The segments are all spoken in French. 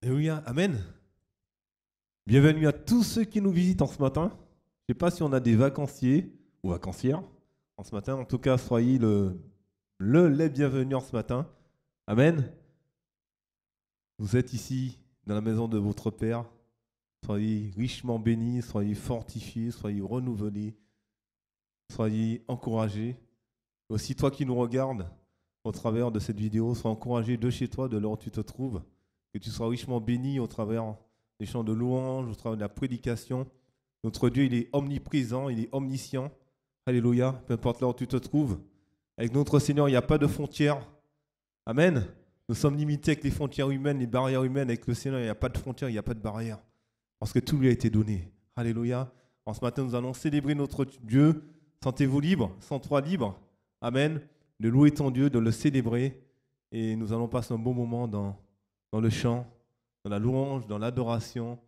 Alléluia, Amen. Bienvenue à tous ceux qui nous visitent en ce matin. Je ne sais pas si on a des vacanciers ou vacancières en ce matin. En tout cas, soyez les bienvenus en ce matin. Amen. Vous êtes ici dans la maison de votre Père. Soyez richement bénis, soyez fortifiés, soyez renouvelés, soyez encouragés. Aussi, toi qui nous regardes au travers de cette vidéo, sois encouragé de chez toi, de là où tu te trouves. Que tu sois richement béni au travers des chants de louange, au travers de la prédication. Notre Dieu, il est omniprésent, il est omniscient. Alléluia, peu importe là où tu te trouves. Avec notre Seigneur, il n'y a pas de frontières. Amen. Nous sommes limités avec les frontières humaines, les barrières humaines. Avec le Seigneur, il n'y a pas de frontières, il n'y a pas de barrières. Parce que tout lui a été donné. Alléluia. En ce matin, nous allons célébrer notre Dieu. Sentez-vous libre, sens-toi libre. Amen. De louer ton Dieu, de le célébrer. Et nous allons passer un bon moment dans le chant, dans la louange, dans l'adoration.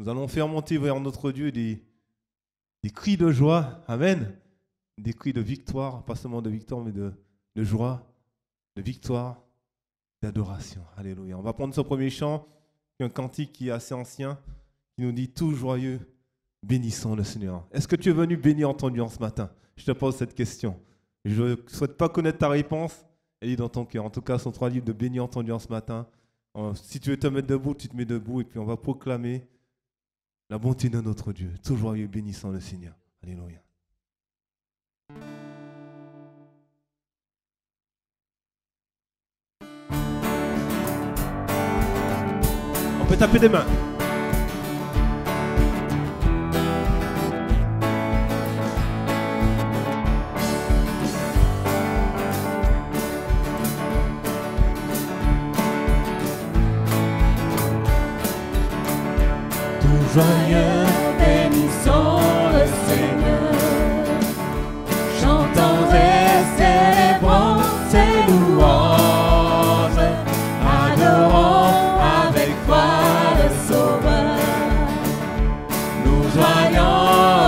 Nous allons faire monter vers notre Dieu des cris de joie. Amen. Des cris de victoire, pas seulement de victoire, mais de joie, de victoire, d'adoration. Alléluia. On va prendre ce premier chant, un cantique qui est assez ancien, qui nous dit « Tout joyeux, bénissons le Seigneur ». Est-ce que tu es venu bénir ton Dieu en ce matin? Je te pose cette question. Je ne souhaite pas connaître ta réponse. Elle est dans ton cœur. En tout cas, sont-toi libre de bénir ton Dieu en ce matin. Si tu veux te mettre debout, tu te mets debout et puis on va proclamer la bonté de notre Dieu. Tout joyeux, bénissons le Seigneur. Alléluia. On peut taper des mains. Joyeux, bénissons le Seigneur, chantons et célébrons ses louanges, adorons avec foi le Sauveur, nous joignons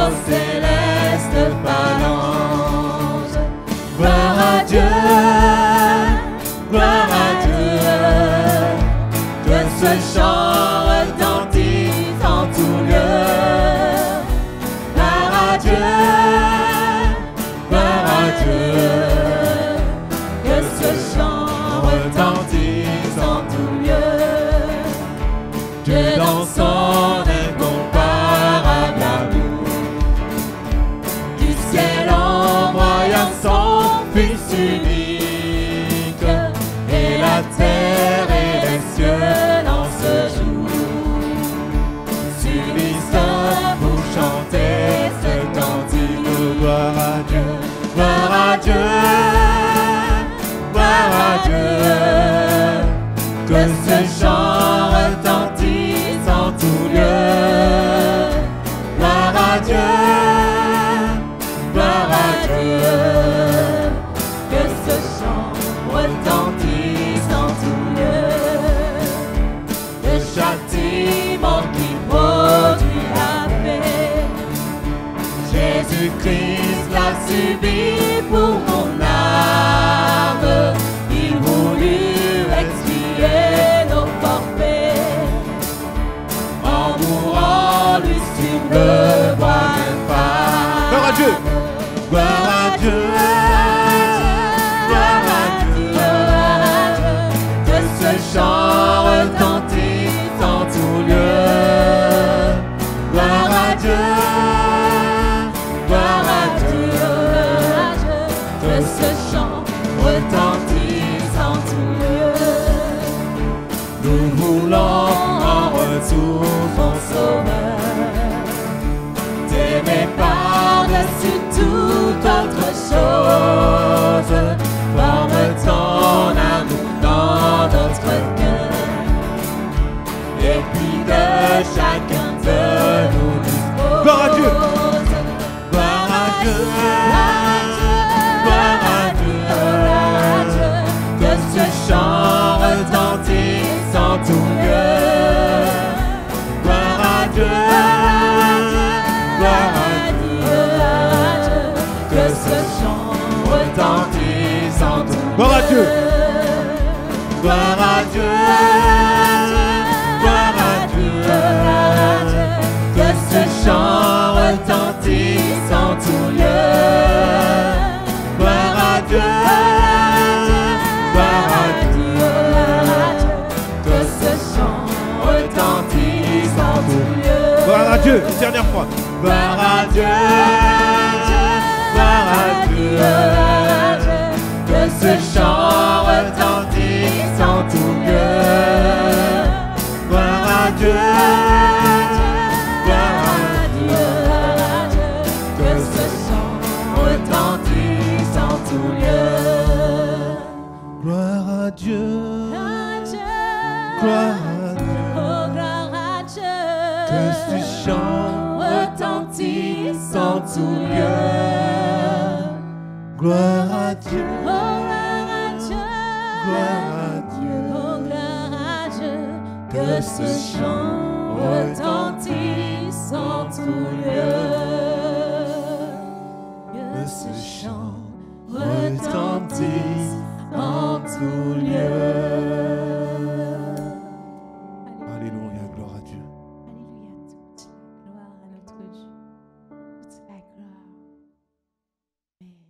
aux célestes phalanges. Gloire à Dieu, que ce chant retentisse en tout lieu. Gloire à Dieu, que ce chant retentisse en tout lieu. Dieu dans son incomparable amour, du ciel envoya son Fils unique, et la terre et les cieux dans ce jour s'unissent pour chanter ce cantique. Gloire à Dieu, gloire à Dieu, gloire à Dieu, que ce chant retentisse en tout lieu. Gloire à Dieu, que ce chant retentisse en tout lieu. Le châtiment qui produit la paix, Jésus-Christ l'a subi pour mon âme. Il voulut expier nos forfaits en mourant lui sur le bois infâme. Gloire à Dieu. Gloire à Dieu, que ce chant retentisse en tout lieu. Gloire à Dieu, que ce chant retentisse en tout lieu. Nous voulons en retour mon Sauveur, t'aimer par-dessus toute autre chose. Forme ton amour dans notre cœur, et puis de chacun de nous dispose. Gloire à Dieu. Gloire à Dieu, que ce chant retentisse en tout lieu. Gloire à Dieu, que ce chant retentisse en tout lieu. Gloire à Dieu. Gloire à Dieu, Dieu, une dernière fois. Gloire à Dieu, gloire à Dieu, que ce chant retentisse en tout lieu. Gloire à Dieu, gloire à Dieu, que ce chant retentisse en tout lieu. Gloire à Dieu, gloire à Dieu, que ce chant retentisse en tout lieu. gloire à Dieu, que ce chant retentisse en tout lieu. Que ce chant retentisse en tout lieu. Alléluia, gloire à Dieu. Alléluia, toute la gloire à notre Dieu. Toute la gloire. Amen.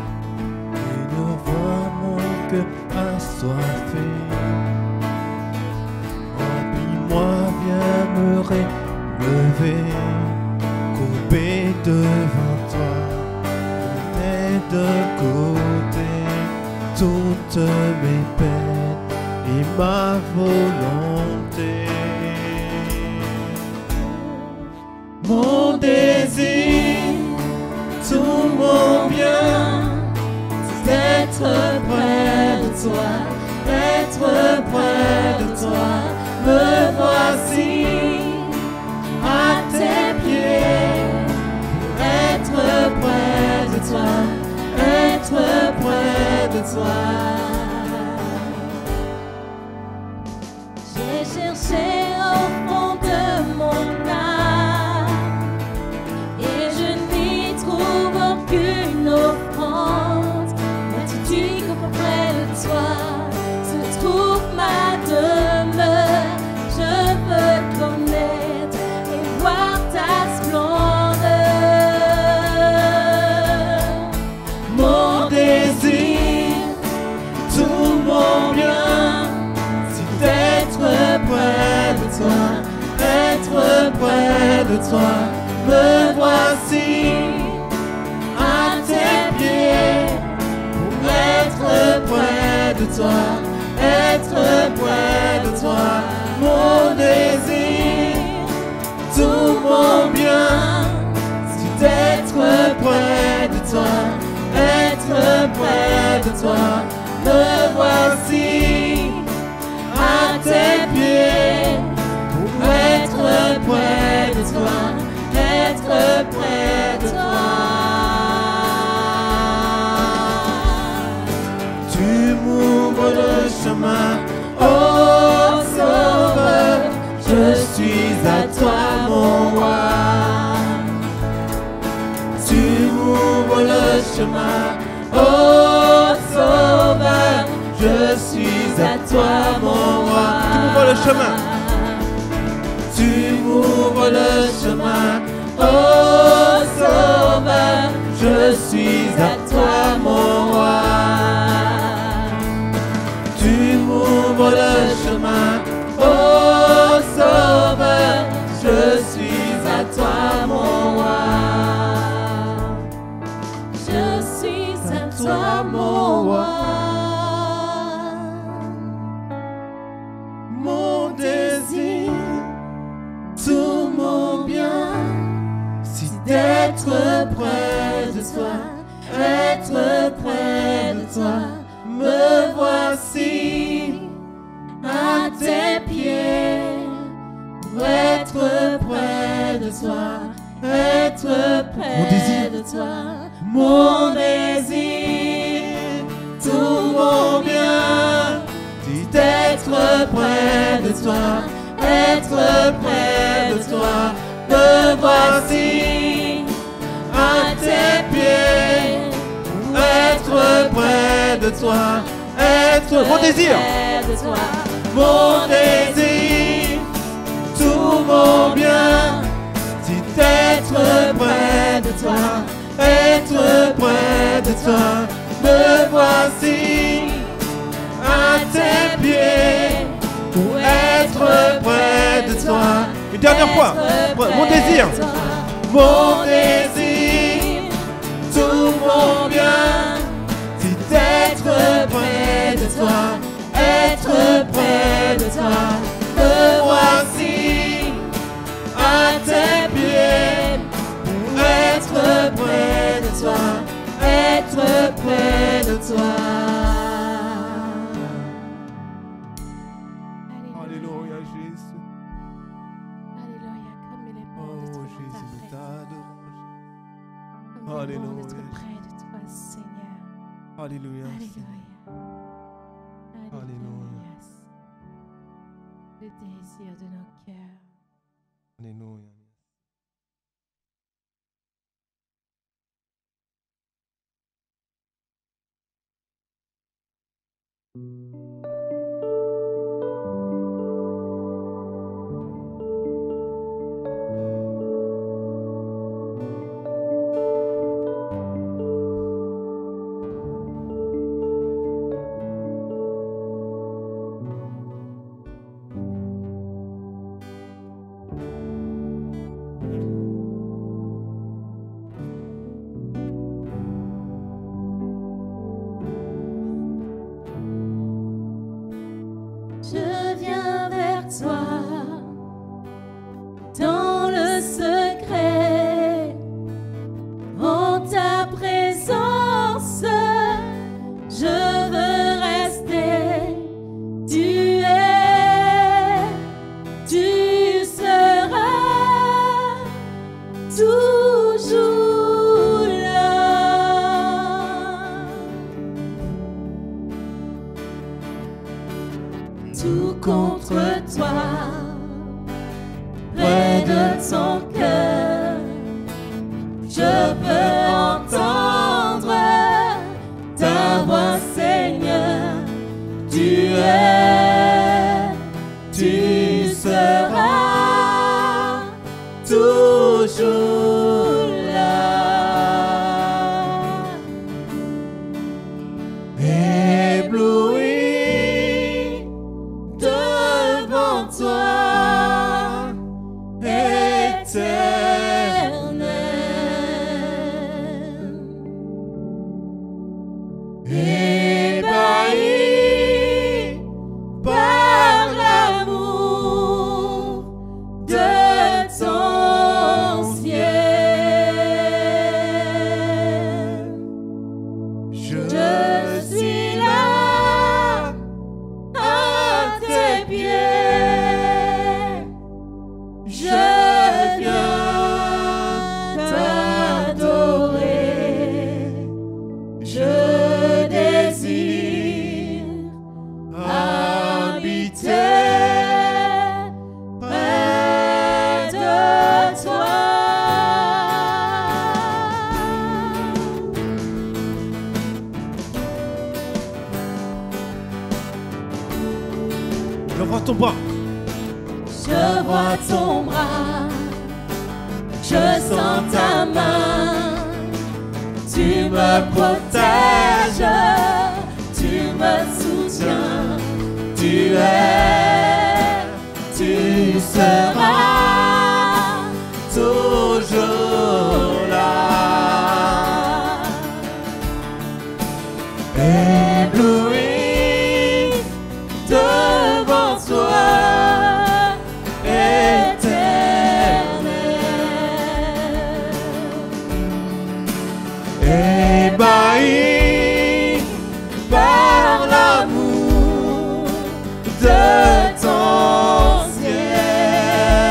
Seigneur, vois mon cœur assoiffé. Remplis-moi, viens me relever. Courbé devant toi, je mets de côté toutes mes peines et ma volonté. Mon désir, tout mon bien, c'est d'être près de toi, d'être près de toi. Me voici à tes pieds, être près de toi, être près de toi. J'ai cherché au fond de mon âme et je n'y trouve aucune offrande. Mais tu dis qu'auprès de toi se trouve ma demeure. Je veux connaître et voir ta splendeur. Mon désir, tout mon bien, c'est d'être près de toi, être près de toi. Me voici à tes pieds, pour être près de toi, être près de toi. Mon désir, tout mon bien, c'est d'être près de toi, être près de toi. Me voici à tes pieds, pour être près de toi, être près de toi. Tu m'ouvres le chemin, Oh Sauveur, je suis à toi mon roi. Tu m'ouvres le chemin, oh Sauveur, je suis à toi mon roi. tu m'ouvres le chemin. Tu m'ouvres le chemin, oh Sauveur, je suis à toi mon roi. Tu m'ouvres le chemin, oh Sauveur, je suis à toi mon roi. Je suis à toi mon roi. Mon désir, tout mon bien, c'est d'être près de toi, être près de toi. Me voici à tes pieds, pour être près de toi, être près de toi. Mon désir, tout mon bien, c'est d'être près de toi, être près de toi. Me voici à tes pieds, pour être près de toi, être Mon désir. près de toi. Mon désir, tout mon bien, c'est d'être près toi, être près de toi. Me voici à tes pieds pour être près de toi. Une dernière fois, mon désir. Mon désir, tout mon bien, c'est d'être près de toi, être près de toi. Me voici à tes pieds pour être près de toi, être près de toi. Alléluia, Jésus. Alléluia, comme il est bon Oh, d'être dans Jésus, ta nous présence. t'adorons. Comme il est bon Alléluia. d'être près de toi, Seigneur. Alléluia. Alléluia. Alléluia. Alléluia. Le désir de nos cœurs. Alléluia. Je viens vers toi dans le secret, en ta présence, je veux rester. Tu es, tu seras toujours là. Tout contre toi, près de ton cœur, je peux entendre ta voix, Seigneur. Tu es, tu seras toujours là. Ébloui devant toi, éternel, ébahi par l'amour de ton ciel. Je suis là à tes pieds, je viens t'adorer, je désire habiter près de toi. Je vois ton bras. Je vois ton bras, je sens ta main, tu me protèges, tu me soutiens, tu es, tu seras toujours là. Ébloui devant toi, éternel, ébahi par l'amour de ton ciel.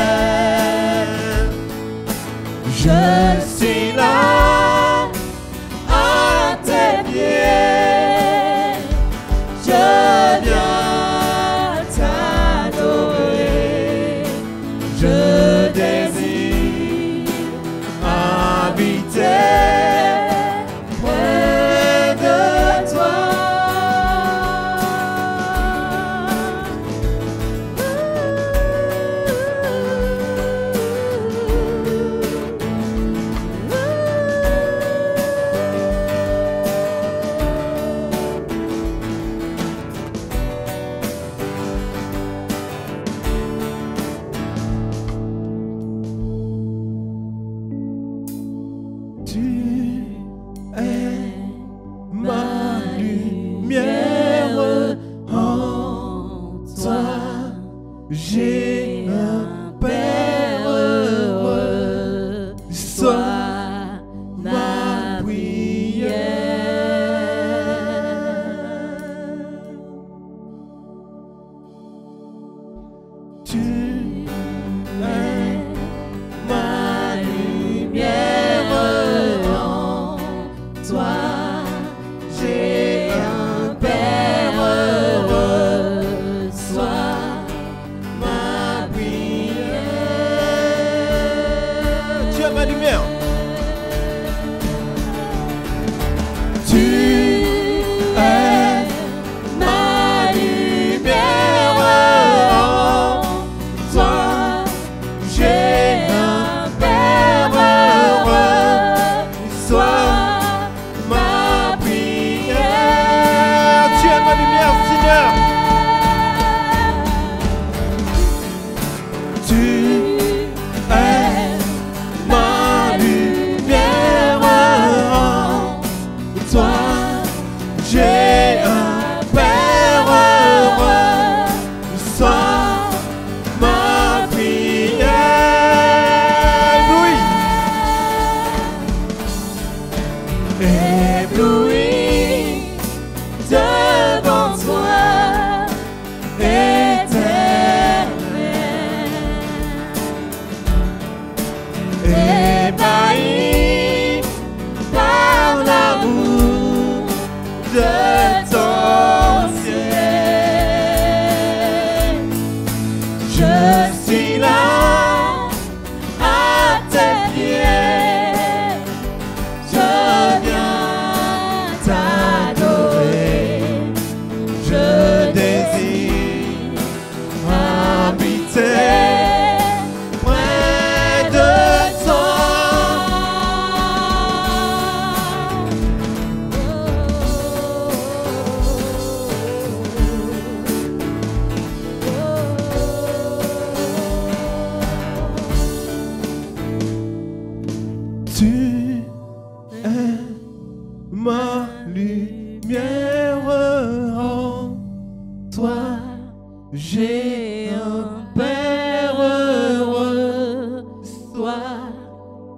j'ai un Père heureux, sois ma prière. Tu es ma lumière, en toi j'ai un Père heureux, sois ma prière. Tu es ma lumière. Tu es ma lumière, en toi j'ai un Père heureux, sois ma prière. Tu es ma lumière, Seigneur. Tu es ma lumière, en toi j'ai un Père heureux, sois ma prière. Ébloui devant toi, éternel, ébahi par l'amour de ton ciel. Je suis là à tes pieds, je viens t'adorer, je désire habiter près de toi. Tu es ma lumière, en toi j'ai un Père heureux, sois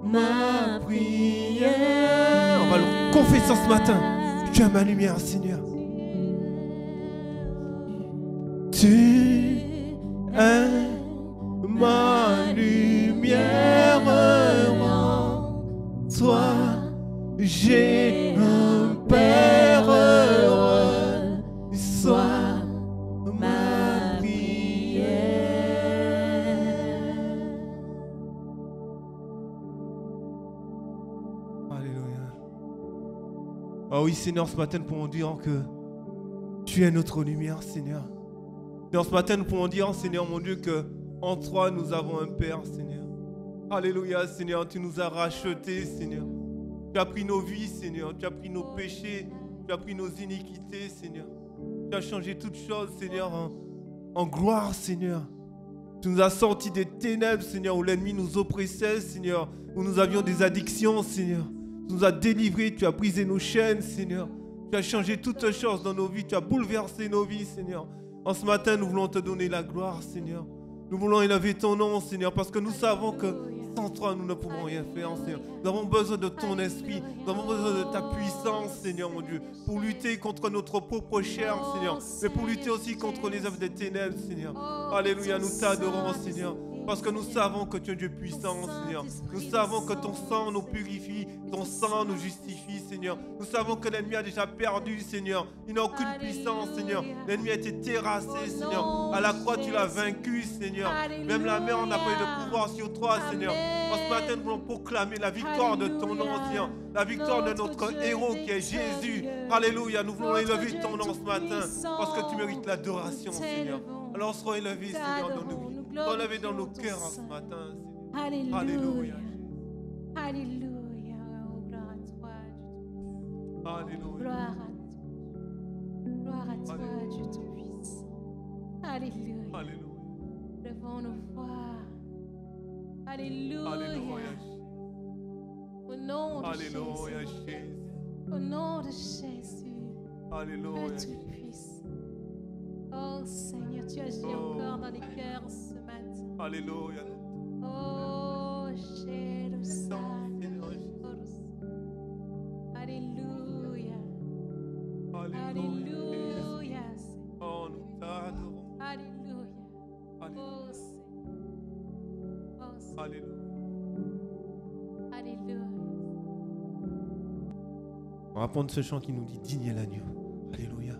ma prière. On va le confesser ce matin. Tu es ma lumière, Seigneur. Tu es ma lumière, en toi j'ai un Père heureux, sois ma prière. Alléluia. Oh oui, Seigneur, ce matin, nous pouvons dire que tu es notre lumière, Seigneur. Et ce matin, nous pouvons dire, Seigneur, mon Dieu, que en toi, nous avons un Père, Seigneur. Alléluia, Seigneur, tu nous as rachetés, Seigneur. Tu as pris nos vies, Seigneur. Tu as pris nos péchés. Tu as pris nos iniquités, Seigneur. Tu as changé toutes choses, Seigneur, en gloire, Seigneur. Tu nous as sortis des ténèbres, Seigneur, où l'ennemi nous oppressait, Seigneur, où nous avions des addictions, Seigneur. Tu nous as délivrés, tu as brisé nos chaînes, Seigneur. Tu as changé toutes choses dans nos vies, tu as bouleversé nos vies, Seigneur. En ce matin, nous voulons te donner la gloire, Seigneur. Nous voulons élever ton nom, Seigneur, parce que nous savons que sans toi, nous ne pouvons rien faire, Seigneur. Nous avons besoin de ton esprit, nous avons besoin de ta puissance, Seigneur, mon Dieu, pour lutter contre notre propre chair, Seigneur, mais pour lutter aussi contre les œuvres des ténèbres, Seigneur. Alléluia, nous t'adorons, Seigneur. Parce que nous savons que tu es un Dieu puissant, Seigneur. Nous savons que ton sang nous purifie, ton sang nous justifie, Seigneur. Nous savons que l'ennemi a déjà perdu, Seigneur. Il n'a aucune puissance, Seigneur. L'ennemi a été terrassé, Seigneur. À la croix, tu l'as vaincu, Seigneur. Même la mer n'a pas eu de pouvoir sur toi, Seigneur. En ce matin, nous voulons proclamer la victoire de ton nom, Seigneur. La victoire de notre héros qui est Jésus. Alléluia, nous voulons élever ton nom ce matin parce que tu mérites l'adoration, Seigneur. Alors, sois élevé, Seigneur, dans nos vies. Sois élevé dans nos cœurs en ce matin, Seigneur. Alléluia. Alléluia. Alléluia. Oh, gloire à toi, Dieu. Alléluia. Gloire à toi. Gloire à toi, Dieu Tout-Puissant. Alléluia. Alléluia. Devant nos voix. Alléluia. Alléluia. Au nom de Alléluia, Jésus. Jésus. Au nom de Jésus. Alléluia. Le Tout-Puissant. Oh Seigneur, tu agis encore dans les cœurs Alléluia. Oh, Jérusalem. Alléluia. Alléluia. Oh, nous t'adorons. Alléluia. Alléluia. Oh, Seigneur. Oh, Seigneur. Alléluia. Alléluia. On va prendre ce chant qui nous dit digne est l'agneau. Alléluia.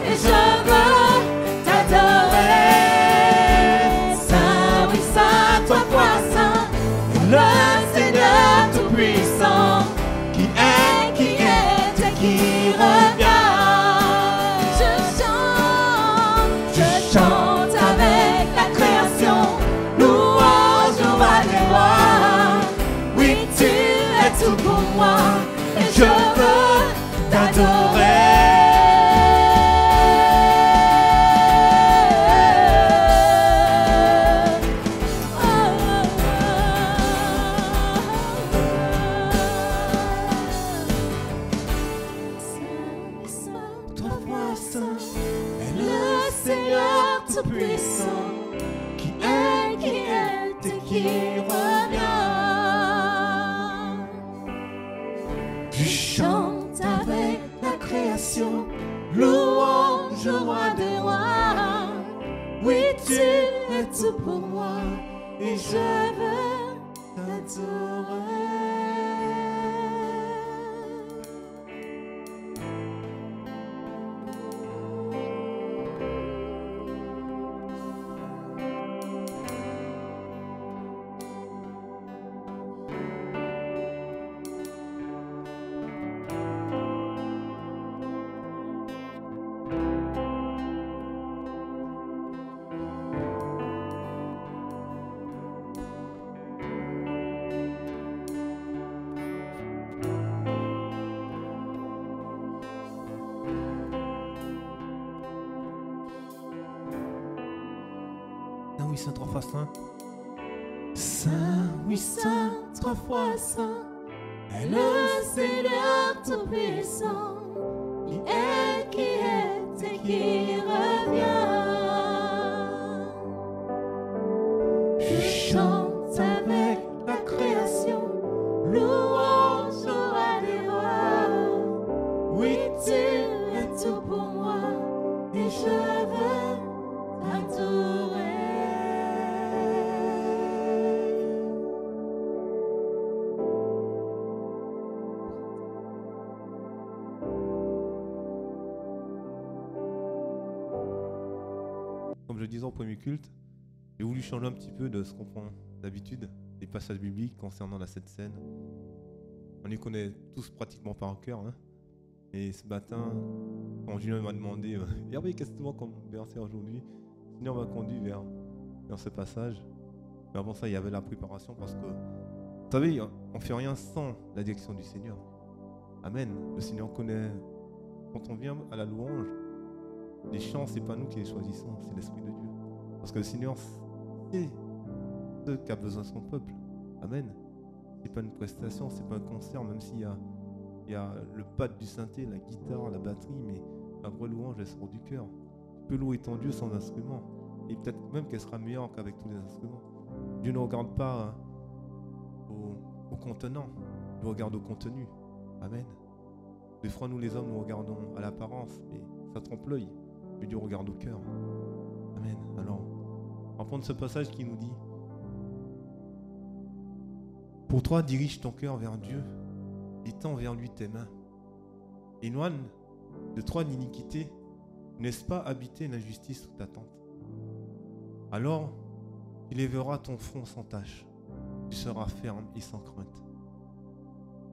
et je veux t'adorer. Saint, oui, Saint, trois fois Saint, le Seigneur Tout-Puissant, qui est et qui revient. Je chante avec la création, louange au roi des rois. Oui, tu es tout pour moi, et je veux t'adorer. Tout-Puissant, qui est et qui revient. Je chante avec la création, louange au roi des rois. Oui, tu es tout pour moi, et je veux t'adorer. Oui, Saint, trois fois Saint. Saint, oui, Saint, trois fois Saint, est le Seigneur Tout-Puissant, qui est et qui revient. Je chante avec la création, louange au roi des rois. Oui, tu es tout pour moi, et je veux t'adorer. Comme je disais au premier culte, j'ai voulu changer un petit peu de ce qu'on prend d'habitude, des passages bibliques concernant la Sainte Seine. On les connaît tous pratiquement par cœur. Hein. Et ce matin, quand Julien m'a demandé Hervé, qu'est-ce que tu vois comme verset aujourd'hui, le Seigneur m'a conduit vers ce passage. Mais avant ça, il y avait la préparation parce que, vous savez, on ne fait rien sans la direction du Seigneur. Amen. Le Seigneur connaît. Quand on vient à la louange, les chants, ce n'est pas nous qui les choisissons, c'est l'Esprit de Dieu. Parce que le Seigneur sait ce qu'a besoin son peuple. Amen. Ce n'est pas une prestation, ce n'est pas un concert, même s'il y a le pad du synthé, la guitare, la batterie, mais la vraie louange, elle sort du cœur. Tu peux louer ton Dieu sans instrument. Et peut-être même qu'elle sera meilleure qu'avec tous les instruments. Dieu ne regarde pas au contenant, il regarde au contenu. Amen. Des fois, nous les hommes, nous regardons à l'apparence, mais ça trompe l'œil. Mais Dieu regarde au cœur. Amen. Alors, on va prendre ce passage qui nous dit pour toi, dirige ton cœur vers Dieu et tends vers lui tes mains. Éloigne de toi l'iniquité, n'est-ce pas habiter l'injustice sous ta tente? Alors, tu lèveras ton front sans tache, tu seras ferme et sans crainte.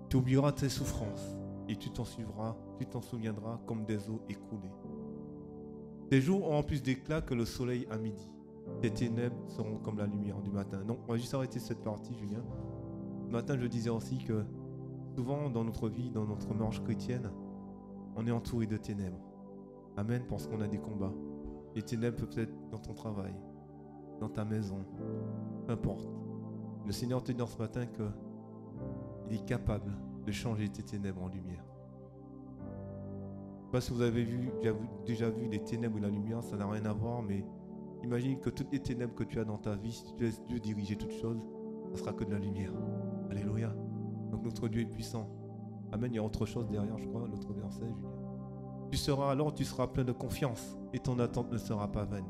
Tu oublieras tes souffrances et tu t'en souviendras comme des eaux écoulées. Tes jours auront plus d'éclat que le soleil à midi. Tes ténèbres seront comme la lumière du matin. Donc, on va juste arrêter cette partie, Julien. Ce matin, je disais aussi que souvent, dans notre vie, dans notre marche chrétienne, on est entouré de ténèbres. Amen, parce qu'on a des combats. Les ténèbres peuvent être dans ton travail, dans ta maison, peu importe. Le Seigneur te dit ce matin qu'il est capable de changer tes ténèbres en lumière. Je ne sais pas si vous avez déjà vu les ténèbres et la lumière, ça n'a rien à voir, mais imagine que toutes les ténèbres que tu as dans ta vie, si tu laisses Dieu diriger toutes choses, ça sera que de la lumière. Alléluia. Donc notre Dieu est puissant. Amen, il y a autre chose derrière, je crois, l'autre verset, Julien. Tu seras plein de confiance et ton attente ne sera pas vaine.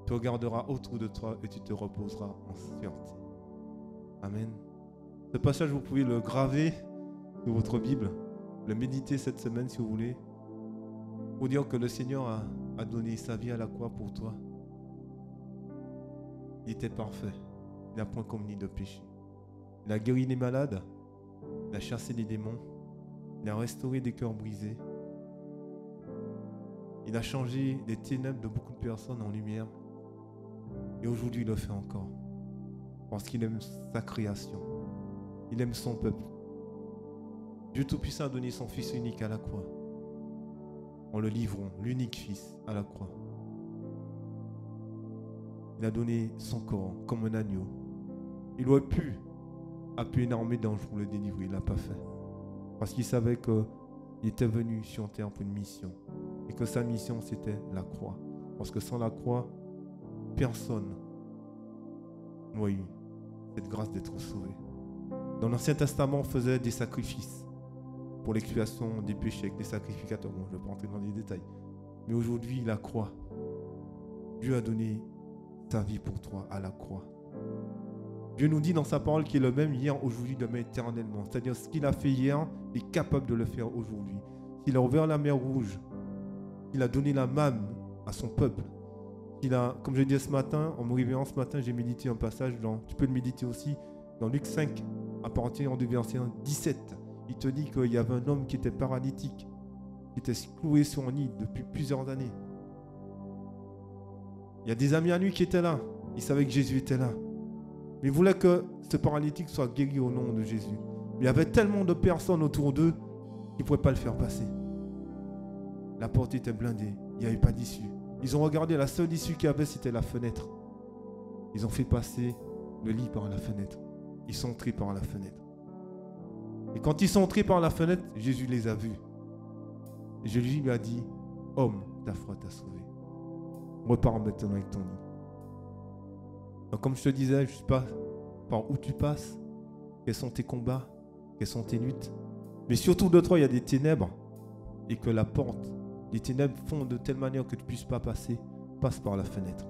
Tu regarderas autour de toi et tu te reposeras en sûreté. Amen. Ce passage, vous pouvez le graver sur votre Bible, le méditer cette semaine si vous voulez. pour dire que le Seigneur a donné sa vie à la croix pour toi. Il était parfait. Il n'a point commis de péché. Il a guéri les malades. Il a chassé les démons. Il a restauré des cœurs brisés. Il a changé les ténèbres de beaucoup de personnes en lumière. Et aujourd'hui, il le fait encore. Parce qu'il aime sa création. Il aime son peuple. Dieu Tout-Puissant a donné son Fils unique à la croix. En le livrant, l'unique Fils à la croix. Il a donné son corps comme un agneau. Il aurait pu appuyer une armée d'anges pour le délivrer. Il ne l'a pas fait. Parce qu'il savait qu'il était venu sur terre pour une mission. Et que sa mission, c'était la croix. Parce que sans la croix, personne n'aurait eu cette grâce d'être sauvé. Dans l'Ancien Testament, on faisait des sacrifices pour l'expiation des péchés avec des sacrificateurs. Bon, je ne vais pas rentrer dans les détails. Mais aujourd'hui, la croix. Dieu a donné sa vie pour toi à la croix. Dieu nous dit dans sa parole qu'il est le même hier, aujourd'hui, demain, éternellement. C'est-à-dire ce qu'il a fait hier, il est capable de le faire aujourd'hui. S'il a ouvert la mer Rouge, il a donné la manne à son peuple. Il a, comme je disais ce matin, en me réveillant ce matin, j'ai médité un passage, tu peux le méditer aussi, dans Luc 5, à partir du verset 17. Il te dit qu'il y avait un homme qui était paralytique, qui était cloué sur un lit depuis plusieurs années. Il y a des amis à lui qui étaient là. Ils savaient que Jésus était là. Mais ils voulaient que ce paralytique soit guéri au nom de Jésus. Mais il y avait tellement de personnes autour d'eux qu'ils ne pouvaient pas le faire passer. La porte était blindée. Il n'y avait pas d'issue. Ils ont regardé, la seule issue qu'il y avait, c'était la fenêtre. Ils ont fait passer le lit par la fenêtre. Ils sont entrés par la fenêtre. Et quand ils sont entrés par la fenêtre, Jésus les a vus. Et Jésus lui a dit, « Homme, ta foi t'a sauvé. Repars maintenant avec ton lit. » Donc, comme je te disais, je ne sais pas par où tu passes, quels sont tes combats, quelles sont tes luttes. Mais surtout de toi, il y a des ténèbres. Et que la porte, les ténèbres font de telle manière que tu ne puisses pas passer. Passe par la fenêtre.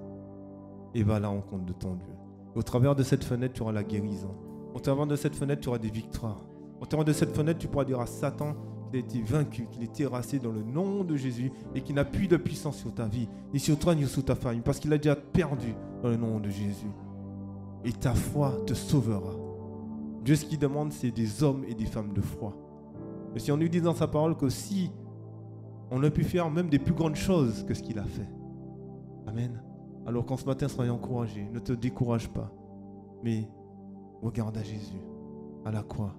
Et va à la rencontre de ton Dieu. Et au travers de cette fenêtre, tu auras la guérison. Au travers de cette fenêtre, tu auras des victoires. Au travers de cette fenêtre, tu pourras dire à Satan qu'il a été vaincu, qu'il est terrassé dans le nom de Jésus et qu'il n'a plus de puissance sur ta vie, ni sur toi, ni sur ta famille, parce qu'il a déjà perdu dans le nom de Jésus. Et ta foi te sauvera. Dieu, ce qu'il demande, c'est des hommes et des femmes de foi. Mais si on lui dit dans sa parole que si on a pu faire même des plus grandes choses que ce qu'il a fait. Amen. Alors qu'en ce matin, soyez encouragés. Ne te décourage pas. Mais regarde à Jésus, à la croix.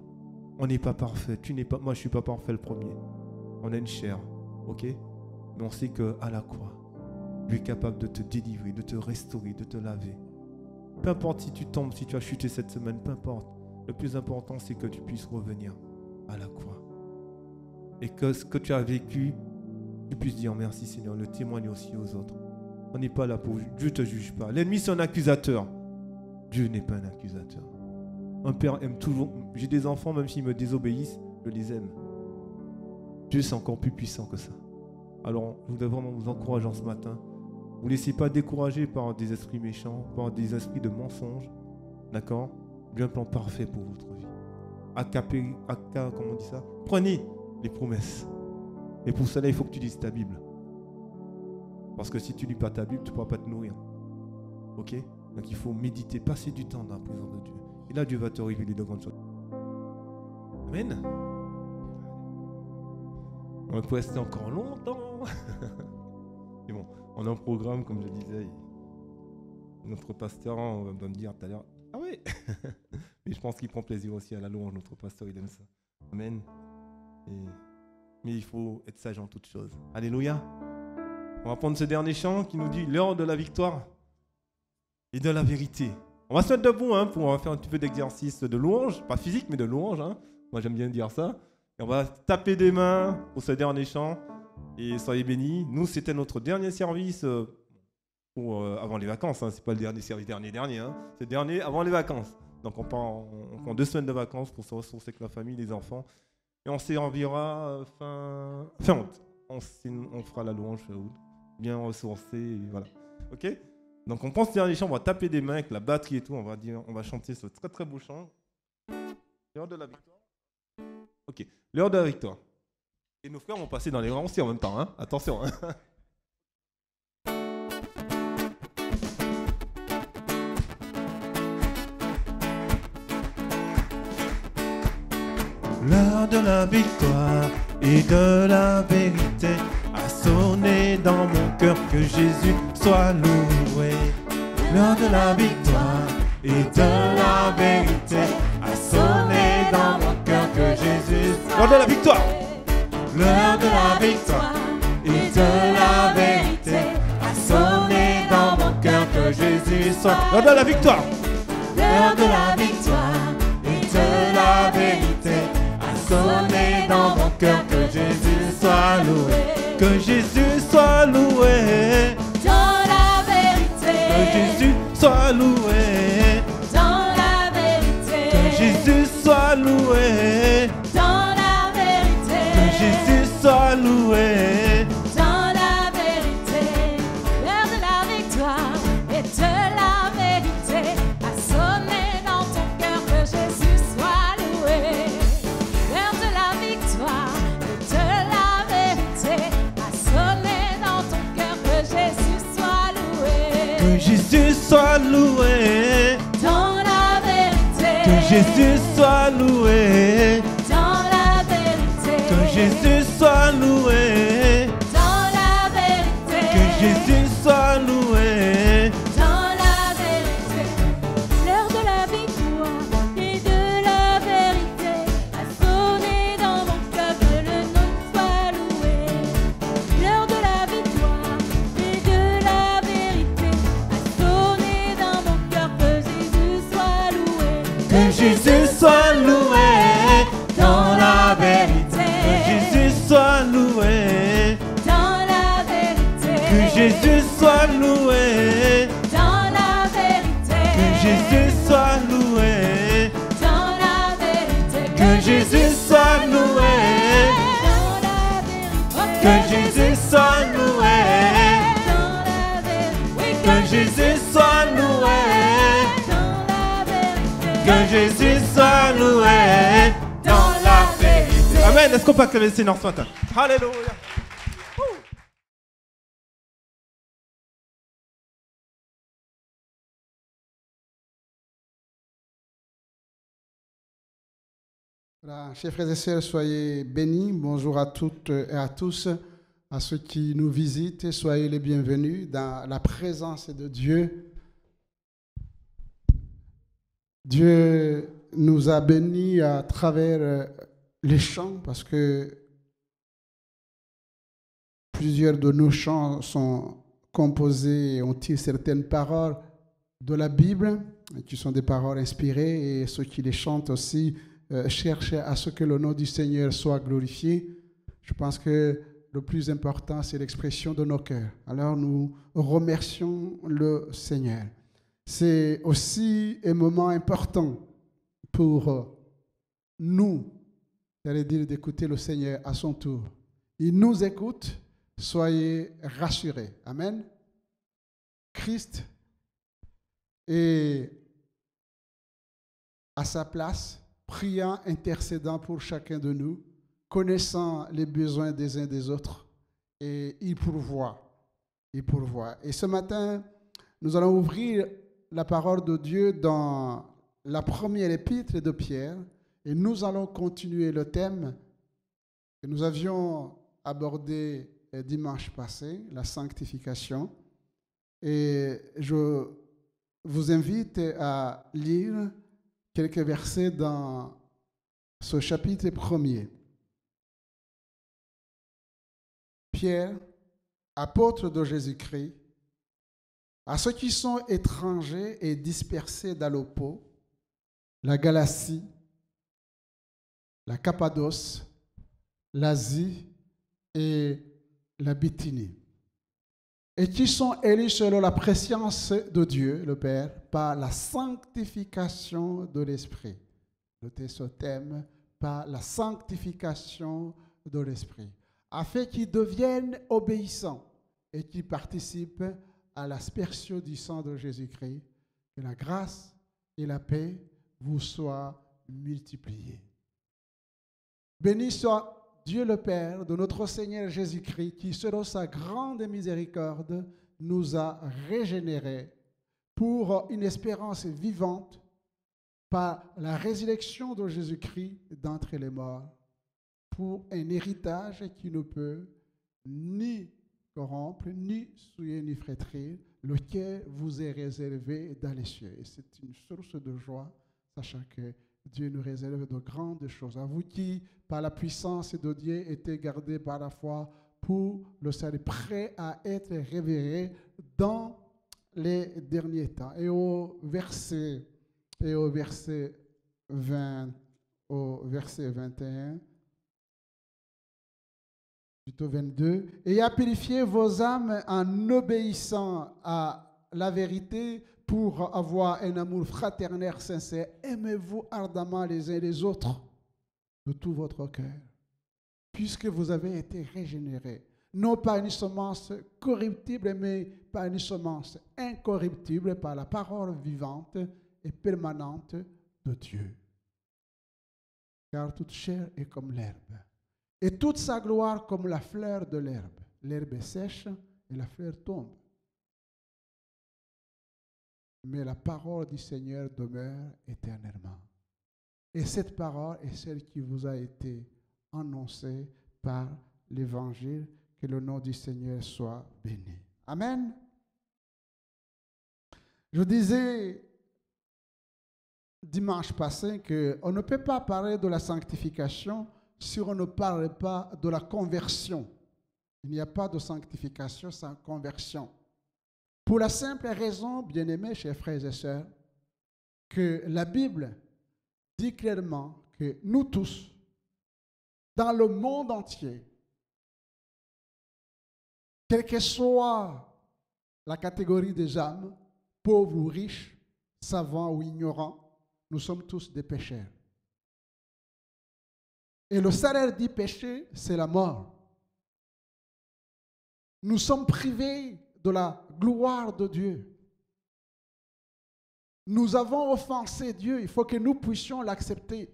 On n'est pas parfait. Tu n'es pas, moi, je ne suis pas parfait le premier. On a une chair. Ok? Mais on sait qu'à la croix, Dieu est capable de te délivrer, de te restaurer, de te laver. Peu importe si tu tombes, si tu as chuté cette semaine, peu importe. Le plus important, c'est que tu puisses revenir à la croix. Et que ce que tu as vécu, tu puisses dire merci Seigneur, le témoigner aussi aux autres. On n'est pas là pour... Dieu ne te juge pas. L'ennemi, c'est un accusateur. Dieu n'est pas un accusateur. Un père aime toujours... J'ai des enfants, même s'ils me désobéissent, je les aime. Dieu, c'est encore plus puissant que ça. Alors, je voudrais vraiment vous encourager ce matin. Ne vous laissez pas décourager par des esprits méchants, par des esprits de mensonges. D'accord? Dieu a un plan parfait pour votre vie. Comment on dit ça? Prenez les promesses. Et pour cela, il faut que tu lises ta Bible. Parce que si tu ne lis pas ta Bible, tu ne pourras pas te nourrir. Ok? Donc il faut méditer, passer du temps dans la présence de Dieu. Et là, Dieu va te révéler de grandes choses. Amen. On peut rester encore longtemps. Mais bon, on a un programme, comme je disais. Notre pasteur va me dire tout à l'heure, ah oui. Mais je pense qu'il prend plaisir aussi à la louange. Notre pasteur, il aime ça. Amen. Mais il faut être sage en toutes choses. Alléluia. On va prendre ce dernier chant qui nous dit l'heure de la victoire et de la vérité. On va se mettre debout pour faire un petit peu d'exercice de louange. Pas physique, mais de louange. Moi, j'aime bien dire ça. Et on va taper des mains pour ce dernier chant. Et soyez bénis. Nous, c'était notre dernier service avant les vacances. C'est pas le dernier service dernier. C'est le dernier avant les vacances. Donc, on prend 2 semaines de vacances pour se ressourcer avec la famille, les enfants. Et on servira fin août. On fera la louange bien ressourcée. Et voilà. Ok? Donc on prend ce dernier chant, on va taper des mains avec la batterie et tout. On va chanter ce très très beau chant. L'heure de la victoire. Ok. L'heure de la victoire. Et nos frères vont passer dans les rangs aussi en même temps, hein. Attention. Hein. L'heure de la victoire et de la vérité a sonné dans mon cœur, que Jésus soit loué. L'heure de la victoire et de la vérité a sonné dans mon cœur, que Jésus soit loué. L'heure de la victoire. L'heure de la victoire et de la vérité a sonné dans mon cœur, que Jésus soit. L'heure de la victoire. L'heure de la victoire et de la vérité a sonné dans mon cœur, que Jésus soit loué. Que Jésus soit loué. Dans la vérité. Que Jésus soit loué. Dans la vérité. Que Jésus soit loué. Dans la vérité. Que Jésus soit loué. Dans la vérité. L'heure de la victoire et de la vérité a sonné dans ton cœur, que Jésus soit loué. L'heure de la victoire et de la vérité a sonné dans ton cœur, que Jésus soit loué. Que Jésus soit loué. Dans la vérité. Que Jésus soit loué. Dans la vérité. Que Jésus soit loué. Dans la vérité. Que Jésus soit loué. Dans la vérité. L'heure de la victoire et de la vérité a sonné dans mon cœur, que le nom soit loué. L'heure de la victoire et de la vérité a sonné dans mon cœur, que Jésus soit loué. Que Jésus soit loué. Dans la vérité. Que Jésus soit loué. Dans la vérité. Que Jésus soit loué. Dans la vérité. Que Jésus soit loué. Dans la vérité. Que Jésus soit loué. Dans la vérité. Que Jésus soit loué. Dans la vérité. Que Jésus soit loué. Dans la vérité. Que Jésus soit loué. Dans la vérité. Amen. Est-ce qu'on peut acclamer le Seigneur ce matin? Alléluia. Voilà, chers frères et sœurs, soyez bénis. Bonjour à toutes et à tous. À ceux qui nous visitent, soyez les bienvenus dans la présence de Dieu. Dieu nous a bénis à travers les chants, parce que plusieurs de nos chants sont composés et ont certaines paroles de la Bible, qui sont des paroles inspirées, et ceux qui les chantent aussi cherchent à ce que le nom du Seigneur soit glorifié. Je pense que le plus important, c'est l'expression de nos cœurs. Alors nous remercions le Seigneur. C'est aussi un moment important pour nous, j'allais dire, d'écouter le Seigneur à son tour. Il nous écoute, soyez rassurés. Amen. Christ est à sa place, priant, intercédant pour chacun de nous, connaissant les besoins des uns des autres, et il pourvoit. Il pourvoit. Et ce matin, nous allons ouvrir la parole de Dieu dans la première épître de Pierre, et nous allons continuer le thème que nous avions abordé dimanche passé, la sanctification. Et je vous invite à lire quelques versets dans ce chapitre premier. Pierre, apôtre de Jésus-Christ, à ceux qui sont étrangers et dispersés dans le Pô, la Galatie, la Cappadoce, l'Asie et la Bithynie, et qui sont élus selon la préscience de Dieu, le Père, par la sanctification de l'Esprit. Notez ce thème, par la sanctification de l'Esprit, afin qu'ils deviennent obéissants et qu'ils participent à l'aspersion du sang de Jésus-Christ. Que la grâce et la paix vous soient multipliées. Béni soit Dieu le Père, de notre Seigneur Jésus-Christ, qui, selon sa grande miséricorde, nous a régénérés pour une espérance vivante par la résurrection de Jésus-Christ d'entre les morts, pour un héritage qui ne peut ni corrompre, ni souiller, ni flétrir, lequel vous est réservé dans les cieux. Et c'est une source de joie, sachant que Dieu nous réserve de grandes choses. À vous qui, par la puissance de Dieu, étiez gardés par la foi pour le salut, prêts à être révélés dans les derniers temps. Et au verset 21, plutôt 22, et à purifier vos âmes en obéissant à la vérité pour avoir un amour fraternel sincère. Aimez-vous ardemment les uns les autres de tout votre cœur, puisque vous avez été régénérés, non par une semence corruptible, mais par une semence incorruptible, par la parole vivante et permanente de Dieu. Car toute chair est comme l'herbe, et toute sa gloire comme la fleur de l'herbe. L'herbe est sèche et la fleur tombe. Mais la parole du Seigneur demeure éternellement. Et cette parole est celle qui vous a été annoncée par l'Évangile. Que le nom du Seigneur soit béni. Amen. Je disais dimanche passé qu'on ne peut pas parler de la sanctification si on ne parle pas de la conversion. Il n'y a pas de sanctification sans conversion. Pour la simple raison, bien-aimés, chers frères et sœurs, que la Bible dit clairement que nous tous, dans le monde entier, quelle que soit la catégorie des âmes, pauvres ou riches, savants ou ignorants, nous sommes tous des pécheurs. Et le salaire du péché, c'est la mort. Nous sommes privés de la gloire de Dieu. Nous avons offensé Dieu, il faut que nous puissions l'accepter.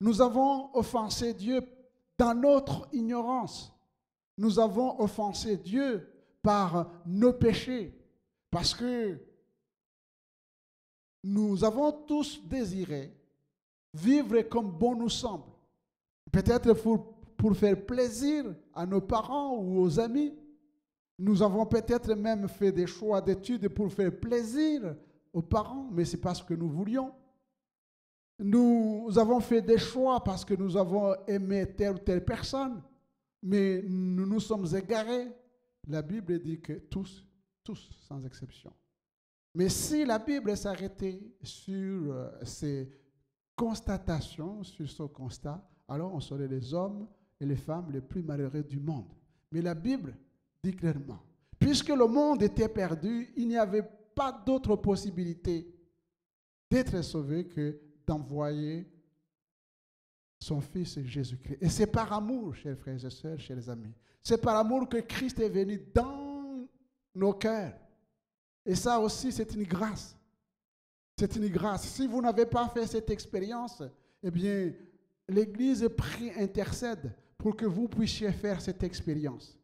Nous avons offensé Dieu dans notre ignorance. Nous avons offensé Dieu par nos péchés, parce que nous avons tous désiré vivre comme bon nous semble. Peut-être pour faire plaisir à nos parents ou aux amis. Nous avons peut-être même fait des choix d'études pour faire plaisir aux parents, mais c'est parce que nous voulions. Nous avons fait des choix parce que nous avons aimé telle ou telle personne, mais nous nous sommes égarés. La Bible dit que tous, sans exception. Mais si la Bible s'arrêtait sur ces constatations, sur ce constat, alors on serait les hommes et les femmes les plus malheureux du monde. Mais la Bible dit clairement, puisque le monde était perdu, il n'y avait pas d'autre possibilité d'être sauvé que d'envoyer son Fils Jésus-Christ. Et c'est par amour, chers frères et sœurs, chers amis, c'est par amour que Christ est venu dans nos cœurs. Et ça aussi, c'est une grâce. C'est une grâce. Si vous n'avez pas fait cette expérience, eh bien, l'Église prie, intercède pour que vous puissiez faire cette expérience.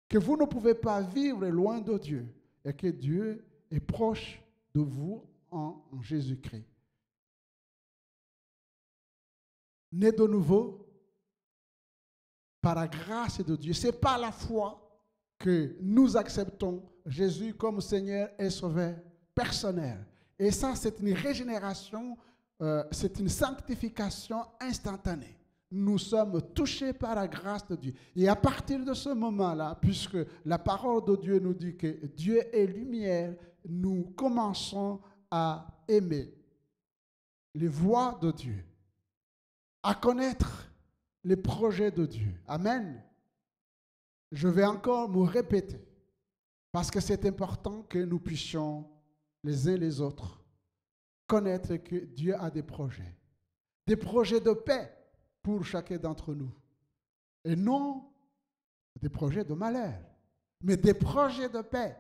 Que vous ne pouvez pas vivre loin de Dieu et que Dieu est proche de vous en Jésus-Christ. Né de nouveau par la grâce de Dieu. C'est par la foi que nous acceptons Jésus comme Seigneur et Sauveur personnel. Et ça, c'est une régénération, c'est une sanctification instantanée. Nous sommes touchés par la grâce de Dieu. Et à partir de ce moment-là, puisque la parole de Dieu nous dit que Dieu est lumière, nous commençons à aimer les voies de Dieu, à connaître les projets de Dieu. Amen. Je vais encore me répéter, parce que c'est important que nous puissions, les uns les autres, connaître que Dieu a des projets de paix pour chacun d'entre nous. Et non des projets de malheur, mais des projets de paix.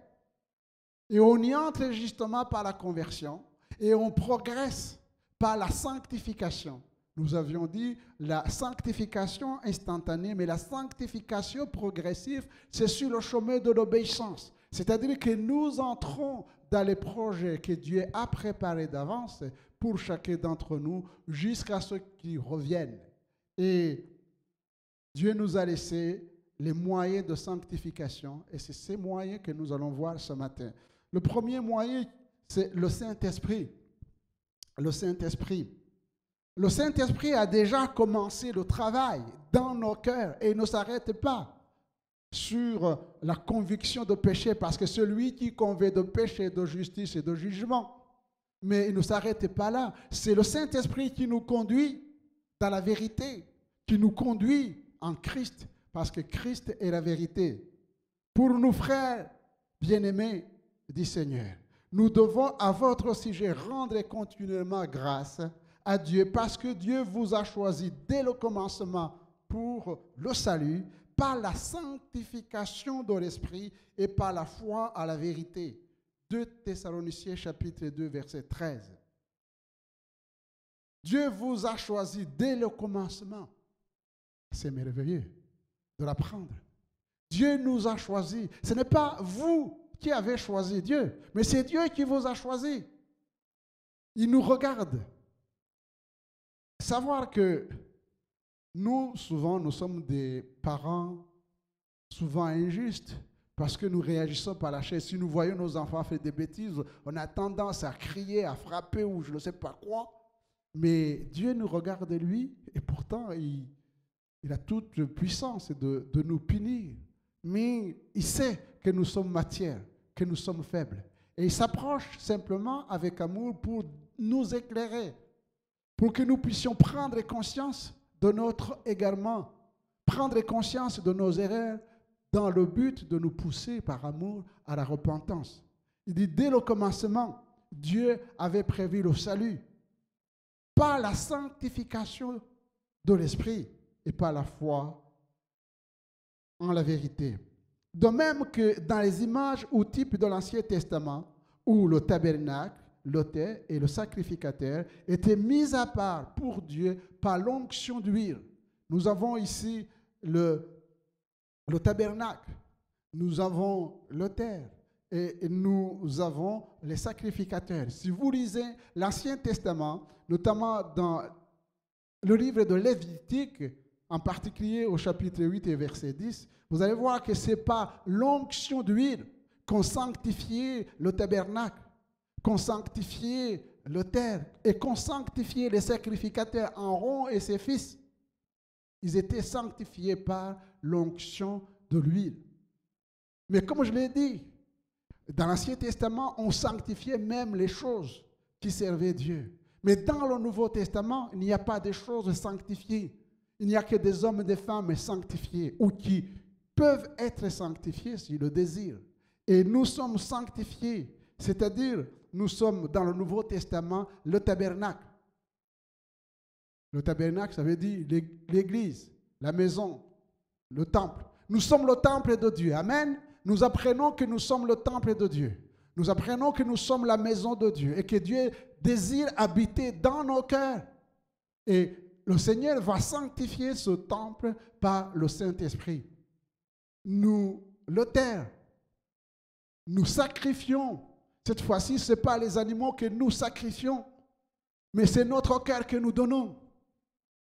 Et on y entre justement par la conversion et on progresse par la sanctification. Nous avions dit la sanctification instantanée, mais la sanctification progressive, c'est sur le chemin de l'obéissance. C'est-à-dire que nous entrons dans les projets que Dieu a préparés d'avance pour chacun d'entre nous jusqu'à ce qu'ils reviennent. Et Dieu nous a laissé les moyens de sanctification et c'est ces moyens que nous allons voir ce matin. Le premier moyen, c'est le Saint-Esprit. Le Saint-Esprit. Le Saint-Esprit a déjà commencé le travail dans nos cœurs et il ne s'arrête pas sur la conviction de péché parce que celui qui convainc de péché, de justice et de jugement, mais il ne s'arrête pas là. C'est le Saint-Esprit qui nous conduit dans la vérité, qui nous conduit en Christ parce que Christ est la vérité. Pour nous, frères bien-aimés, dit Seigneur, nous devons à votre sujet rendre continuellement grâce à Dieu parce que Dieu vous a choisi dès le commencement pour le salut par la sanctification de l'esprit et par la foi à la vérité. 2 Thessaloniciens chapitre 2 verset 13. Dieu vous a choisi dès le commencement. C'est merveilleux de l'apprendre. Dieu nous a choisis. Ce n'est pas vous qui avez choisi Dieu, mais c'est Dieu qui vous a choisi. Il nous regarde. Savoir que nous, souvent, nous sommes des parents souvent injustes parce que nous réagissons par la chair. Si nous voyons nos enfants faire des bêtises, on a tendance à crier, à frapper ou je ne sais pas quoi. Mais Dieu nous regarde lui et pourtant il a toute puissance de nous punir. Mais il sait que nous sommes matière, que nous sommes faibles. Et il s'approche simplement avec amour pour nous éclairer, pour que nous puissions prendre conscience de notre égarement, prendre conscience de nos erreurs dans le but de nous pousser par amour à la repentance. Il dit, dès le commencement, Dieu avait prévu le salut par la sanctification de l'esprit et par la foi en la vérité. De même que dans les images ou types de l'Ancien Testament, où le tabernacle, l'autel et le sacrificateur étaient mis à part pour Dieu par l'onction d'huile. Nous avons ici le tabernacle, nous avons l'autel et nous avons les sacrificateurs. Si vous lisez l'Ancien Testament, notamment dans le livre de Lévitique, en particulier au chapitre 8 et verset 10, vous allez voir que ce n'est pas l'onction d'huile qu'on sanctifiait le tabernacle, qu'on sanctifiait l'autel et qu'on sanctifiait les sacrificateurs Aaron et ses fils. Ils étaient sanctifiés par l'onction de l'huile. Mais comme je l'ai dit, dans l'Ancien Testament, on sanctifiait même les choses qui servaient Dieu. Mais dans le Nouveau Testament, il n'y a pas de choses sanctifiées. Il n'y a que des hommes et des femmes sanctifiés ou qui peuvent être sanctifiés s'ils le désirent. Et nous sommes sanctifiés, c'est-à-dire nous sommes dans le Nouveau Testament le tabernacle. Le tabernacle, ça veut dire l'église, la maison, le temple. Nous sommes le temple de Dieu. Amen. Nous apprenons que nous sommes le temple de Dieu. Nous apprenons que nous sommes la maison de Dieu et que Dieu désire habiter dans nos cœurs. Et le Seigneur va sanctifier ce temple par le Saint-Esprit. Nous, l'autel, nous sacrifions. Cette fois-ci, ce n'est pas les animaux que nous sacrifions, mais c'est notre cœur que nous donnons.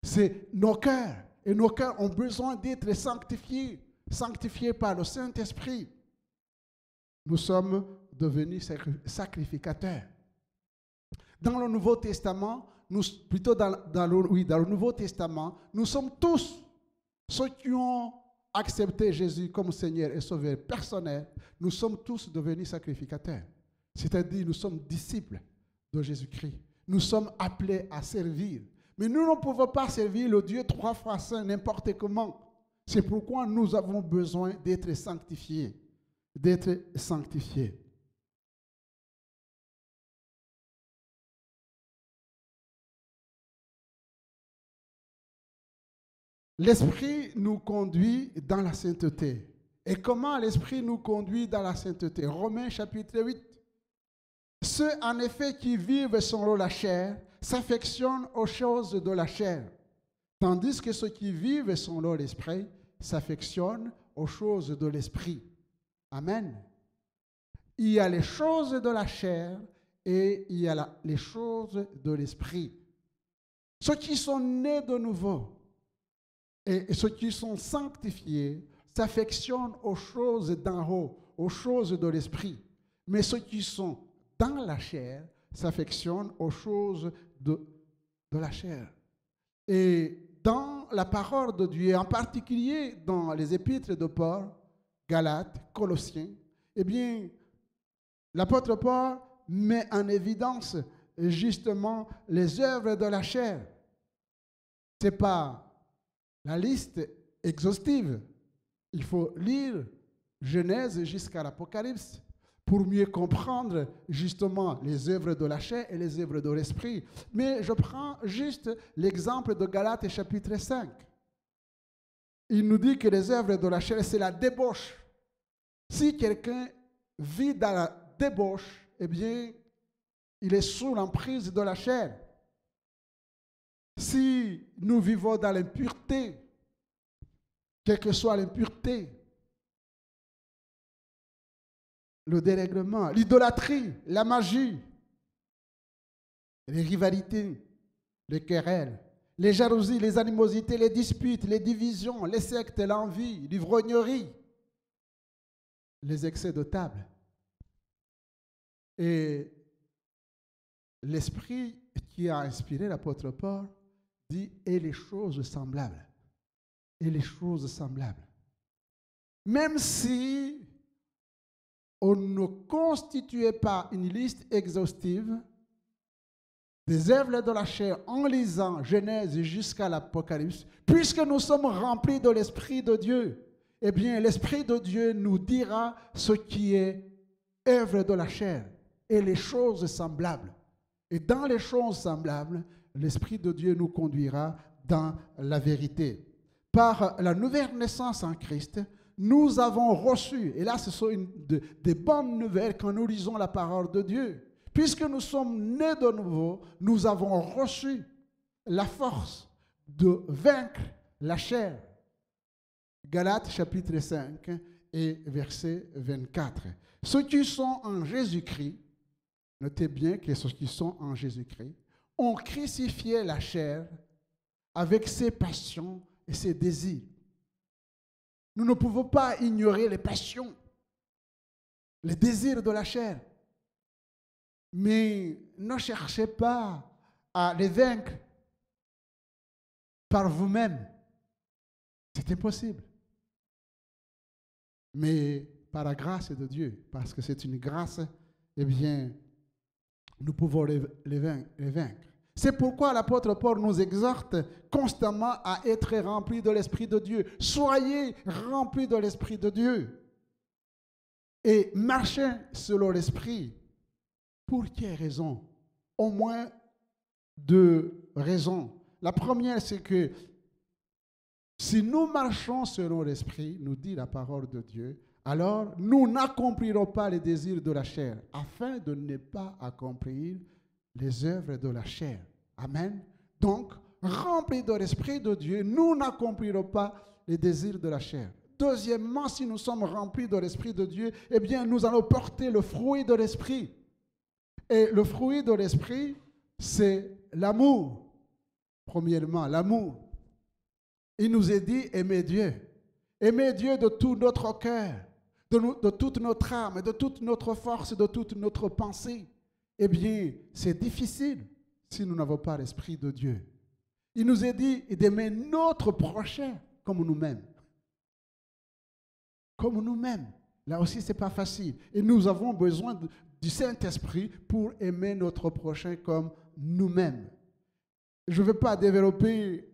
C'est nos cœurs. Et nos cœurs ont besoin d'être sanctifiés, sanctifiés par le Saint-Esprit. Nous sommes devenus sacrificateurs. Dans le Nouveau Testament, dans le Nouveau Testament, nous sommes tous ceux qui ont accepté Jésus comme Seigneur et Sauveur personnel. Nous sommes tous devenus sacrificateurs. C'est-à-dire, nous sommes disciples de Jésus-Christ. Nous sommes appelés à servir. Mais nous ne pouvons pas servir le Dieu 3 fois saint n'importe comment. C'est pourquoi nous avons besoin d'être sanctifiés. D'être sanctifiés. L'Esprit nous conduit dans la sainteté. Et comment l'Esprit nous conduit dans la sainteté? Romains chapitre 8. Ceux en effet qui vivent selon la chair s'affectionnent aux choses de la chair, tandis que ceux qui vivent selon l'esprit s'affectionnent aux choses de l'esprit. Amen. Il y a les choses de la chair et il y a les choses de l'esprit. Ceux qui sont nés de nouveau et ceux qui sont sanctifiés s'affectionnent aux choses d'en haut, aux choses de l'esprit. Mais ceux qui sont dans la chair s'affectionnent aux choses de la chair. Et dans la parole de Dieu, en particulier dans les épîtres de Paul, Galates, Colossiens, eh bien, l'apôtre Paul met en évidence justement les œuvres de la chair. Ce n'est pas la liste exhaustive. Il faut lire Genèse jusqu'à l'Apocalypse pour mieux comprendre justement les œuvres de la chair et les œuvres de l'esprit. Mais je prends juste l'exemple de Galates chapitre 5. Il nous dit que les œuvres de la chair, c'est la débauche. Si quelqu'un vit dans la débauche, eh bien, il est sous l'emprise de la chair. Si nous vivons dans l'impureté, quelle que soit l'impureté, le dérèglement, l'idolâtrie, la magie, les rivalités, les querelles, les jalousies, les animosités, les disputes, les divisions, les sectes, l'envie, l'ivrognerie, les excès de table. Et l'esprit qui a inspiré l'apôtre Paul dit « et les choses semblables ». Et les choses semblables. Même si on ne constituait pas une liste exhaustive des œuvres de la chair en lisant Genèse jusqu'à l'Apocalypse, puisque nous sommes remplis de l'Esprit de Dieu, eh bien, l'Esprit de Dieu nous dira ce qui est œuvre de la chair et les choses semblables. Et dans les choses semblables, l'Esprit de Dieu nous conduira dans la vérité. Par la nouvelle naissance en Christ, nous avons reçu, et là ce sont des bonnes nouvelles quand nous lisons la parole de Dieu, puisque nous sommes nés de nouveau, nous avons reçu la force de vaincre la chair. Galates chapitre 5 et verset 24. Ceux qui sont en Jésus-Christ, notez bien que ceux qui sont en Jésus-Christ, ont crucifié la chair avec ses passions et ses désirs. Nous ne pouvons pas ignorer les passions, les désirs de la chair. Mais ne cherchez pas à les vaincre par vous-même. C'est impossible. Mais par la grâce de Dieu, parce que c'est une grâce, eh bien, nous pouvons les vaincre. C'est pourquoi l'apôtre Paul nous exhorte constamment à être remplis de l'Esprit de Dieu. Soyez remplis de l'Esprit de Dieu. Et marchez selon l'Esprit. Pour quelle raison? Au moins deux raisons. La première, c'est que si nous marchons selon l'Esprit, nous dit la parole de Dieu, alors nous n'accomplirons pas les désirs de la chair, afin de ne pas accomplir les œuvres de la chair. Amen. Donc, remplis de l'Esprit de Dieu, nous n'accomplirons pas les désirs de la chair. Deuxièmement, si nous sommes remplis de l'Esprit de Dieu, eh bien, nous allons porter le fruit de l'Esprit. Et le fruit de l'Esprit, c'est l'amour. Premièrement, l'amour. Il nous est dit, aimer Dieu. Aimer Dieu de tout notre cœur, de toute notre âme, de toute notre force, de toute notre pensée. Eh bien, c'est difficile si nous n'avons pas l'Esprit de Dieu. Il nous est dit d'aimer notre prochain comme nous-mêmes. Comme nous-mêmes. Là aussi, ce n'est pas facile. Et nous avons besoin du Saint-Esprit pour aimer notre prochain comme nous-mêmes. Je ne veux pas développer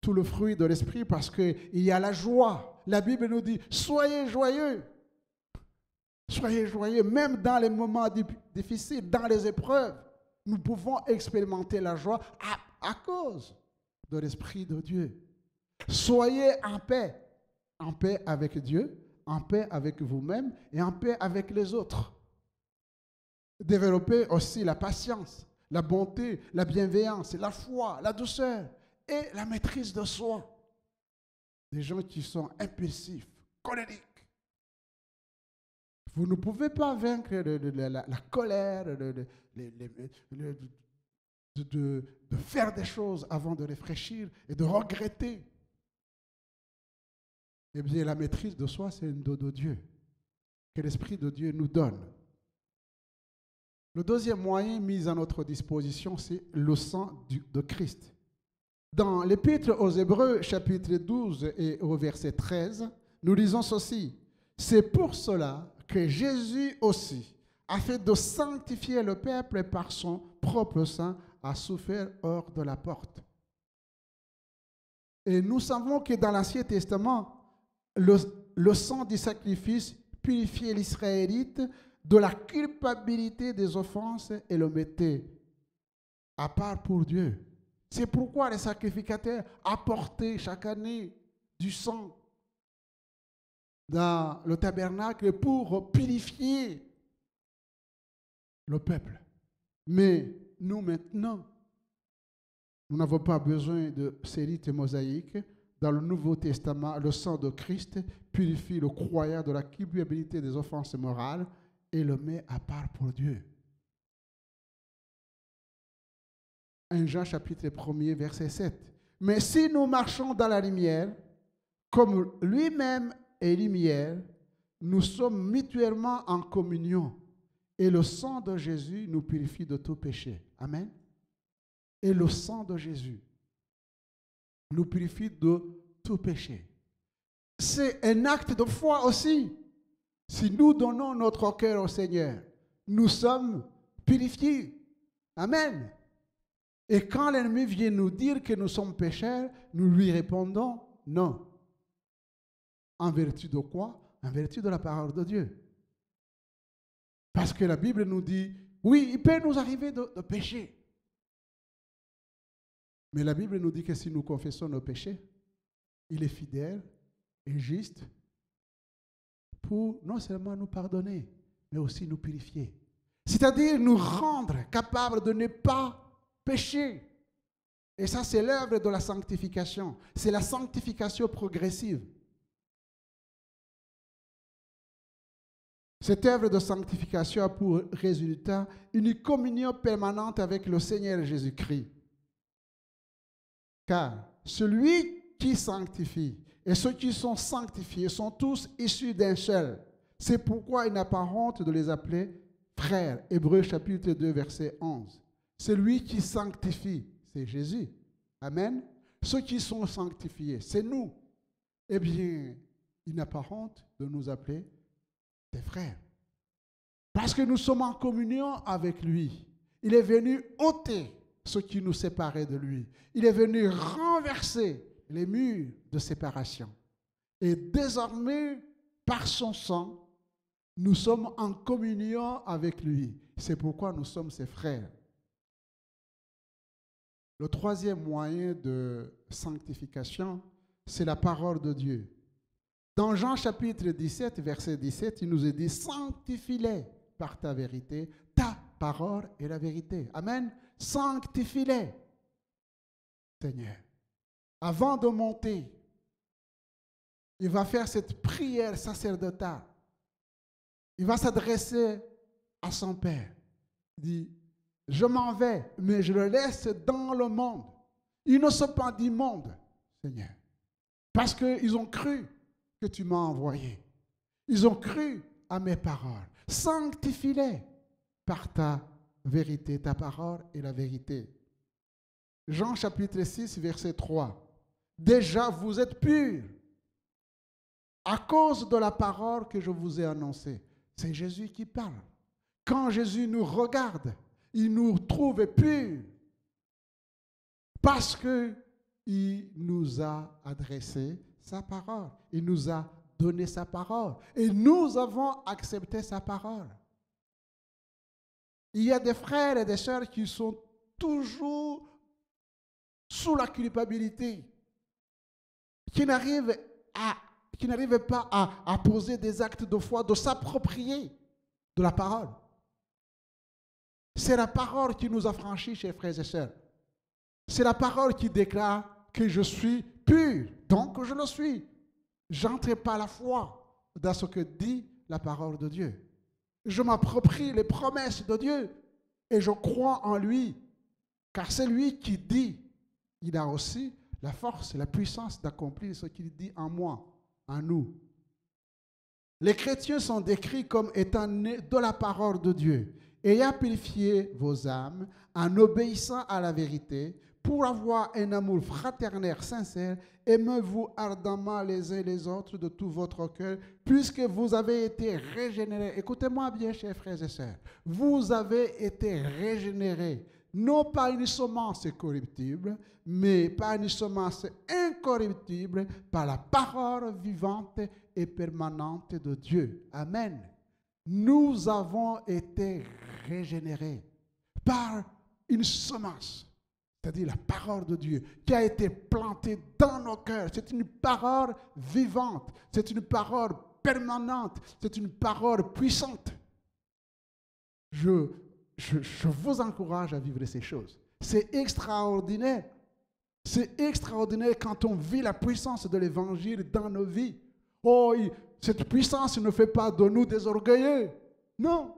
tout le fruit de l'Esprit parce qu'il y a la joie. La Bible nous dit, soyez joyeux. Soyez joyeux, même dans les moments difficiles, dans les épreuves. Nous pouvons expérimenter la joie à cause de l'Esprit de Dieu. Soyez en paix avec Dieu, en paix avec vous-même et en paix avec les autres. Développez aussi la patience. la bonté, la bienveillance, la foi, la douceur et la maîtrise de soi. Des gens qui sont impulsifs, colériques. Vous ne pouvez pas vaincre la colère, de faire des choses avant de réfléchir et de regretter. Eh bien, la maîtrise de soi, c'est un don de Dieu, que l'Esprit de Dieu nous donne. Le deuxième moyen mis à notre disposition, c'est le sang de Christ. Dans l'Épître aux Hébreux, chapitre 12 et au verset 13, nous lisons ceci. C'est pour cela que Jésus aussi, afin de sanctifier le peuple par son propre sang, a souffert hors de la porte. Et nous savons que dans l'Ancien Testament, le sang du sacrifice purifiait l'Israélite de la culpabilité des offenses et le mettait à part pour Dieu. C'est pourquoi les sacrificateurs apportaient chaque année du sang dans le tabernacle pour purifier le peuple. Mais nous maintenant, nous n'avons pas besoin de ces rites mosaïques. Dans le Nouveau Testament, le sang de Christ purifie le croyant de la culpabilité des offenses morales et le met à part pour Dieu. 1 Jean chapitre 1er, verset 7. Mais si nous marchons dans la lumière, comme lui-même est lumière, nous sommes mutuellement en communion. Et le sang de Jésus nous purifie de tout péché. Amen. Et le sang de Jésus nous purifie de tout péché. C'est un acte de foi aussi. Si nous donnons notre cœur au Seigneur, nous sommes purifiés. Amen. Et quand l'ennemi vient nous dire que nous sommes pécheurs, nous lui répondons non. En vertu de quoi? En vertu de la parole de Dieu. Parce que la Bible nous dit, oui, il peut nous arriver de pécher. Mais la Bible nous dit que si nous confessons nos péchés, il est fidèle et juste pour non seulement nous pardonner, mais aussi nous purifier. C'est-à-dire nous rendre capables de ne pas pécher. Et ça, c'est l'œuvre de la sanctification. C'est la sanctification progressive. Cette œuvre de sanctification a pour résultat une communion permanente avec le Seigneur Jésus-Christ. Car celui qui sanctifie et ceux qui sont sanctifiés sont tous issus d'un seul. C'est pourquoi il n'a pas honte de les appeler frères. Hébreux chapitre 2, verset 11. Celui qui sanctifie, c'est Jésus. Amen. Ceux qui sont sanctifiés, c'est nous. Eh bien, il n'a pas honte de nous appeler des frères. Parce que nous sommes en communion avec lui. Il est venu ôter ce qui nous séparait de lui. Il est venu renverser les murs de séparation. Et désormais, par son sang, nous sommes en communion avec lui. C'est pourquoi nous sommes ses frères. Le troisième moyen de sanctification, c'est la parole de Dieu. Dans Jean chapitre 17, verset 17, il nous est dit « Sanctifie-les par ta vérité, ta parole est la vérité. » Amen. Sanctifie-les, Seigneur. Avant de monter, il va faire cette prière sacerdotale. Il va s'adresser à son Père. Il dit, je m'en vais, mais je le laisse dans le monde. Ils ne sont pas du monde, Seigneur. Parce qu'ils ont cru que tu m'as envoyé. Ils ont cru à mes paroles. Sanctifie-les par ta vérité. Ta parole est la vérité. Jean chapitre 6, verset 3. Déjà, vous êtes purs à cause de la parole que je vous ai annoncée. C'est Jésus qui parle. Quand Jésus nous regarde, il nous trouve purs parce qu'il nous a adressé sa parole. Il nous a donné sa parole. Et nous avons accepté sa parole. Il y a des frères et des sœurs qui sont toujours sous la culpabilité, qui n'arrivent pas à poser des actes de foi, de s'approprier de la parole. C'est la parole qui nous affranchit, chers frères et sœurs. C'est la parole qui déclare que je suis pur, donc je le suis. J'entre par la foi dans ce que dit la parole de Dieu. Je m'approprie les promesses de Dieu et je crois en lui, car c'est lui qui dit. Il a aussi la force et la puissance d'accomplir ce qu'il dit en moi, en nous. Les chrétiens sont décrits comme étant nés de la parole de Dieu, ayant purifié vos âmes en obéissant à la vérité, pour avoir un amour fraternel sincère, aimez-vous ardemment les uns les autres de tout votre cœur, puisque vous avez été régénérés. Écoutez-moi bien, chers frères et sœurs. Vous avez été régénérés, non pas une semence corruptible, mais par une semence incorruptible, par la parole vivante et permanente de Dieu. Amen. Nous avons été régénérés par une semence, c'est-à-dire la parole de Dieu, qui a été plantée dans nos cœurs. C'est une parole vivante, c'est une parole permanente, c'est une parole puissante. Je vous encourage à vivre ces choses. C'est extraordinaire. C'est extraordinaire quand on vit la puissance de l'Évangile dans nos vies. Oh, cette puissance ne fait pas de nous des orgueilleux. Non.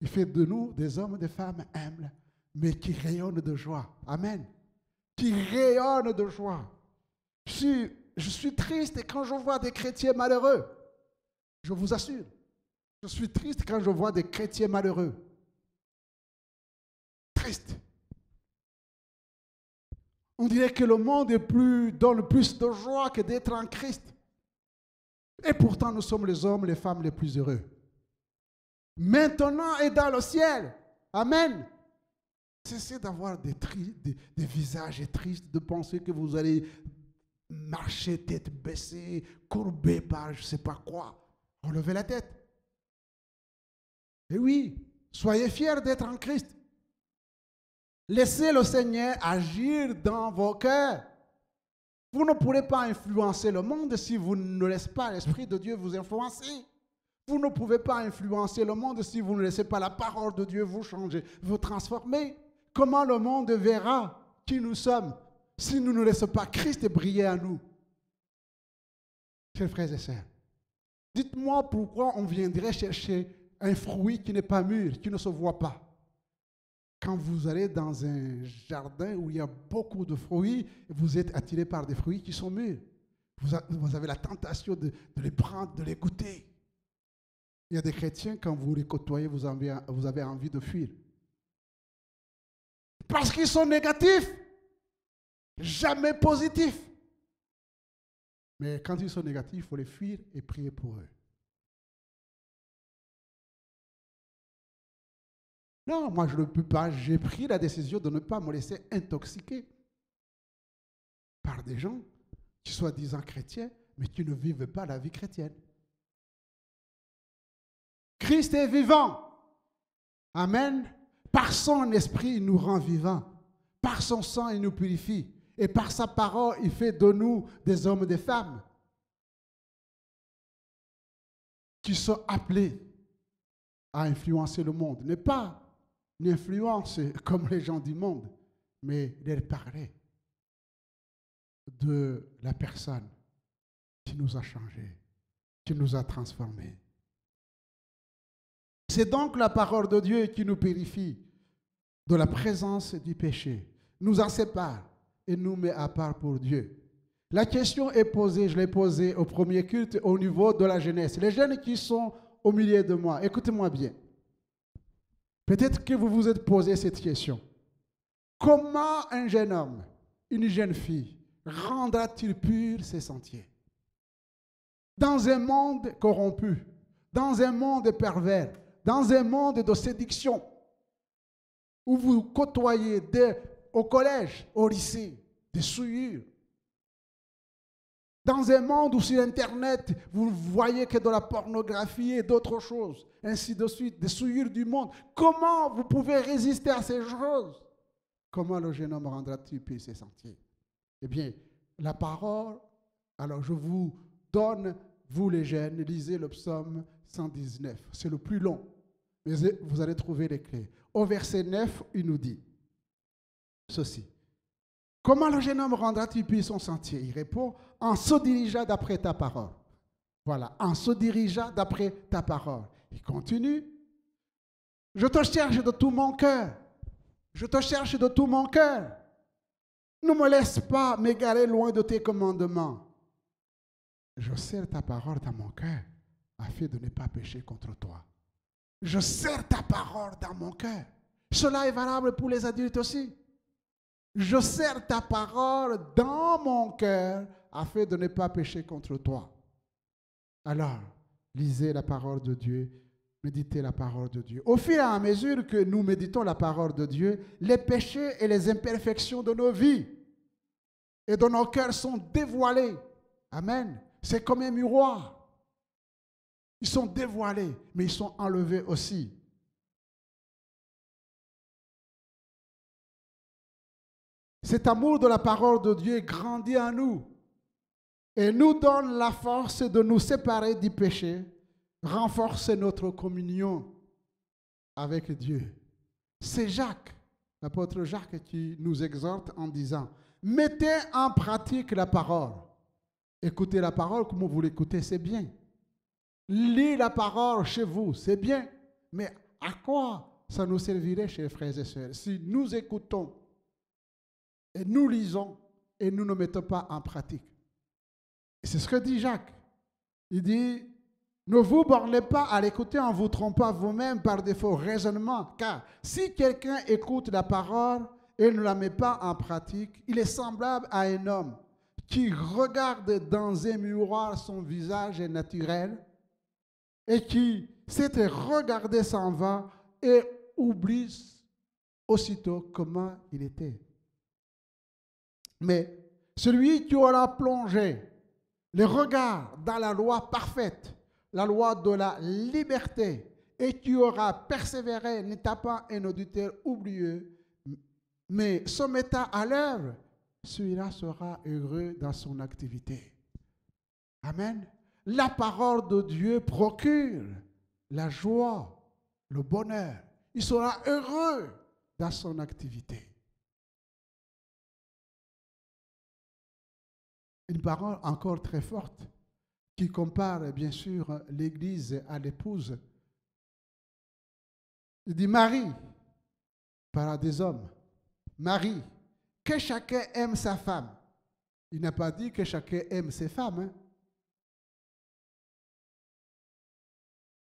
Il fait de nous des hommes et des femmes humbles, mais qui rayonnent de joie. Amen. Qui rayonnent de joie. Je suis triste quand je vois des chrétiens malheureux. Je vous assure. Je suis triste quand je vois des chrétiens malheureux. Triste. On dirait que le monde donne plus de joie que d'être en Christ. Et pourtant, nous sommes les hommes, les femmes les plus heureux. Maintenant et dans le ciel. Amen. Cessez d'avoir des visages tristes, de penser que vous allez marcher tête baissée, courbé par je ne sais pas quoi. Relevez la tête. Et oui, soyez fiers d'être en Christ. Laissez le Seigneur agir dans vos cœurs. Vous ne pourrez pas influencer le monde si vous ne laissez pas l'Esprit de Dieu vous influencer. Vous ne pouvez pas influencer le monde si vous ne laissez pas la parole de Dieu vous changer, vous transformer. Comment le monde verra qui nous sommes si nous ne laissons pas Christ briller en nous? Chers frères et sœurs, dites-moi pourquoi on viendrait chercher un fruit qui n'est pas mûr, qui ne se voit pas. Quand vous allez dans un jardin où il y a beaucoup de fruits, vous êtes attiré par des fruits qui sont mûrs. Vous avez la tentation de les prendre, de les goûter. Il y a des chrétiens, quand vous les côtoyez, vous avez envie de fuir. Parce qu'ils sont négatifs, jamais positifs. Mais quand ils sont négatifs, il faut les fuir et prier pour eux. Non, moi je ne peux pas. J'ai pris la décision de ne pas me laisser intoxiquer par des gens qui soient disant chrétiens, mais qui ne vivent pas la vie chrétienne. Christ est vivant. Amen. Par son esprit, il nous rend vivants. Par son sang, il nous purifie. Et par sa parole, il fait de nous des hommes et des femmes qui sont appelés à influencer le monde. Ne pas une influence comme les gens du monde, mais leur parler de la personne qui nous a changés, qui nous a transformés. C'est donc la parole de Dieu qui nous purifie de la présence du péché, nous en sépare et nous met à part pour Dieu. La question est posée, je l'ai posée au premier culte au niveau de la jeunesse. Les jeunes qui sont au milieu de moi, écoutez-moi bien. Peut-être que vous vous êtes posé cette question. Comment un jeune homme, une jeune fille, rendra-t-il pur ses sentiers? Dans un monde corrompu, dans un monde pervers, dans un monde de séduction, où vous côtoyez au collège, au lycée, des souillures. Dans un monde où sur Internet, vous voyez que de la pornographie et d'autres choses, ainsi de suite, des souillures du monde. Comment vous pouvez résister à ces choses? Comment le jeune homme rendra-t-il pur ses sentiers? Eh bien, la parole, alors je vous donne, vous les jeunes, lisez le psaume 119. C'est le plus long. Mais vous allez trouver les clés. Au verset 9, il nous dit ceci. Comment le jeune homme rendra-t-il puis son sentier? Il répond, en se dirigeant d'après ta parole. Voilà, en se dirigeant d'après ta parole. Il continue. Je te cherche de tout mon cœur. Je te cherche de tout mon cœur. Ne me laisse pas m'égarer loin de tes commandements. Je serre ta parole dans mon cœur afin de ne pas pécher contre toi. Je serre ta parole dans mon cœur. Cela est valable pour les adultes aussi. Je serre ta parole dans mon cœur afin de ne pas pécher contre toi. Alors, lisez la parole de Dieu, méditez la parole de Dieu. Au fur et à mesure que nous méditons la parole de Dieu, les péchés et les imperfections de nos vies et de nos cœurs sont dévoilés. Amen. C'est comme un miroir. Ils sont dévoilés, mais ils sont enlevés aussi. Cet amour de la parole de Dieu grandit en nous et nous donne la force de nous séparer du péché, renforcer notre communion avec Dieu. C'est Jacques, l'apôtre Jacques, qui nous exhorte en disant, mettez en pratique la parole. Écoutez la parole comme vous l'écoutez, c'est bien. Lisez la parole chez vous, c'est bien. Mais à quoi ça nous servirait, chers frères et sœurs, si nous écoutons et nous lisons et nous ne mettons pas en pratique? Et c'est ce que dit Jacques. Il dit, ne vous bornez pas à l'écouter en vous trompant vous-même par des faux raisonnements, car si quelqu'un écoute la parole et ne la met pas en pratique, il est semblable à un homme qui regarde dans un miroir son visage naturel et qui, s'être regardé, s'en va et oublie aussitôt comment il était. Mais celui qui aura plongé le regard dans la loi parfaite, la loi de la liberté, et qui aura persévéré, n'étant pas un auditeur oublieux, mais se mettant à l'œuvre, celui-là sera heureux dans son activité. Amen. La parole de Dieu procure la joie, le bonheur. Il sera heureux dans son activité. Une parole encore très forte qui compare bien sûr l'Église à l'épouse. Il dit Marie, par des hommes, Marie, que chacun aime sa femme. Il n'a pas dit que chacun aime ses femmes. Hein.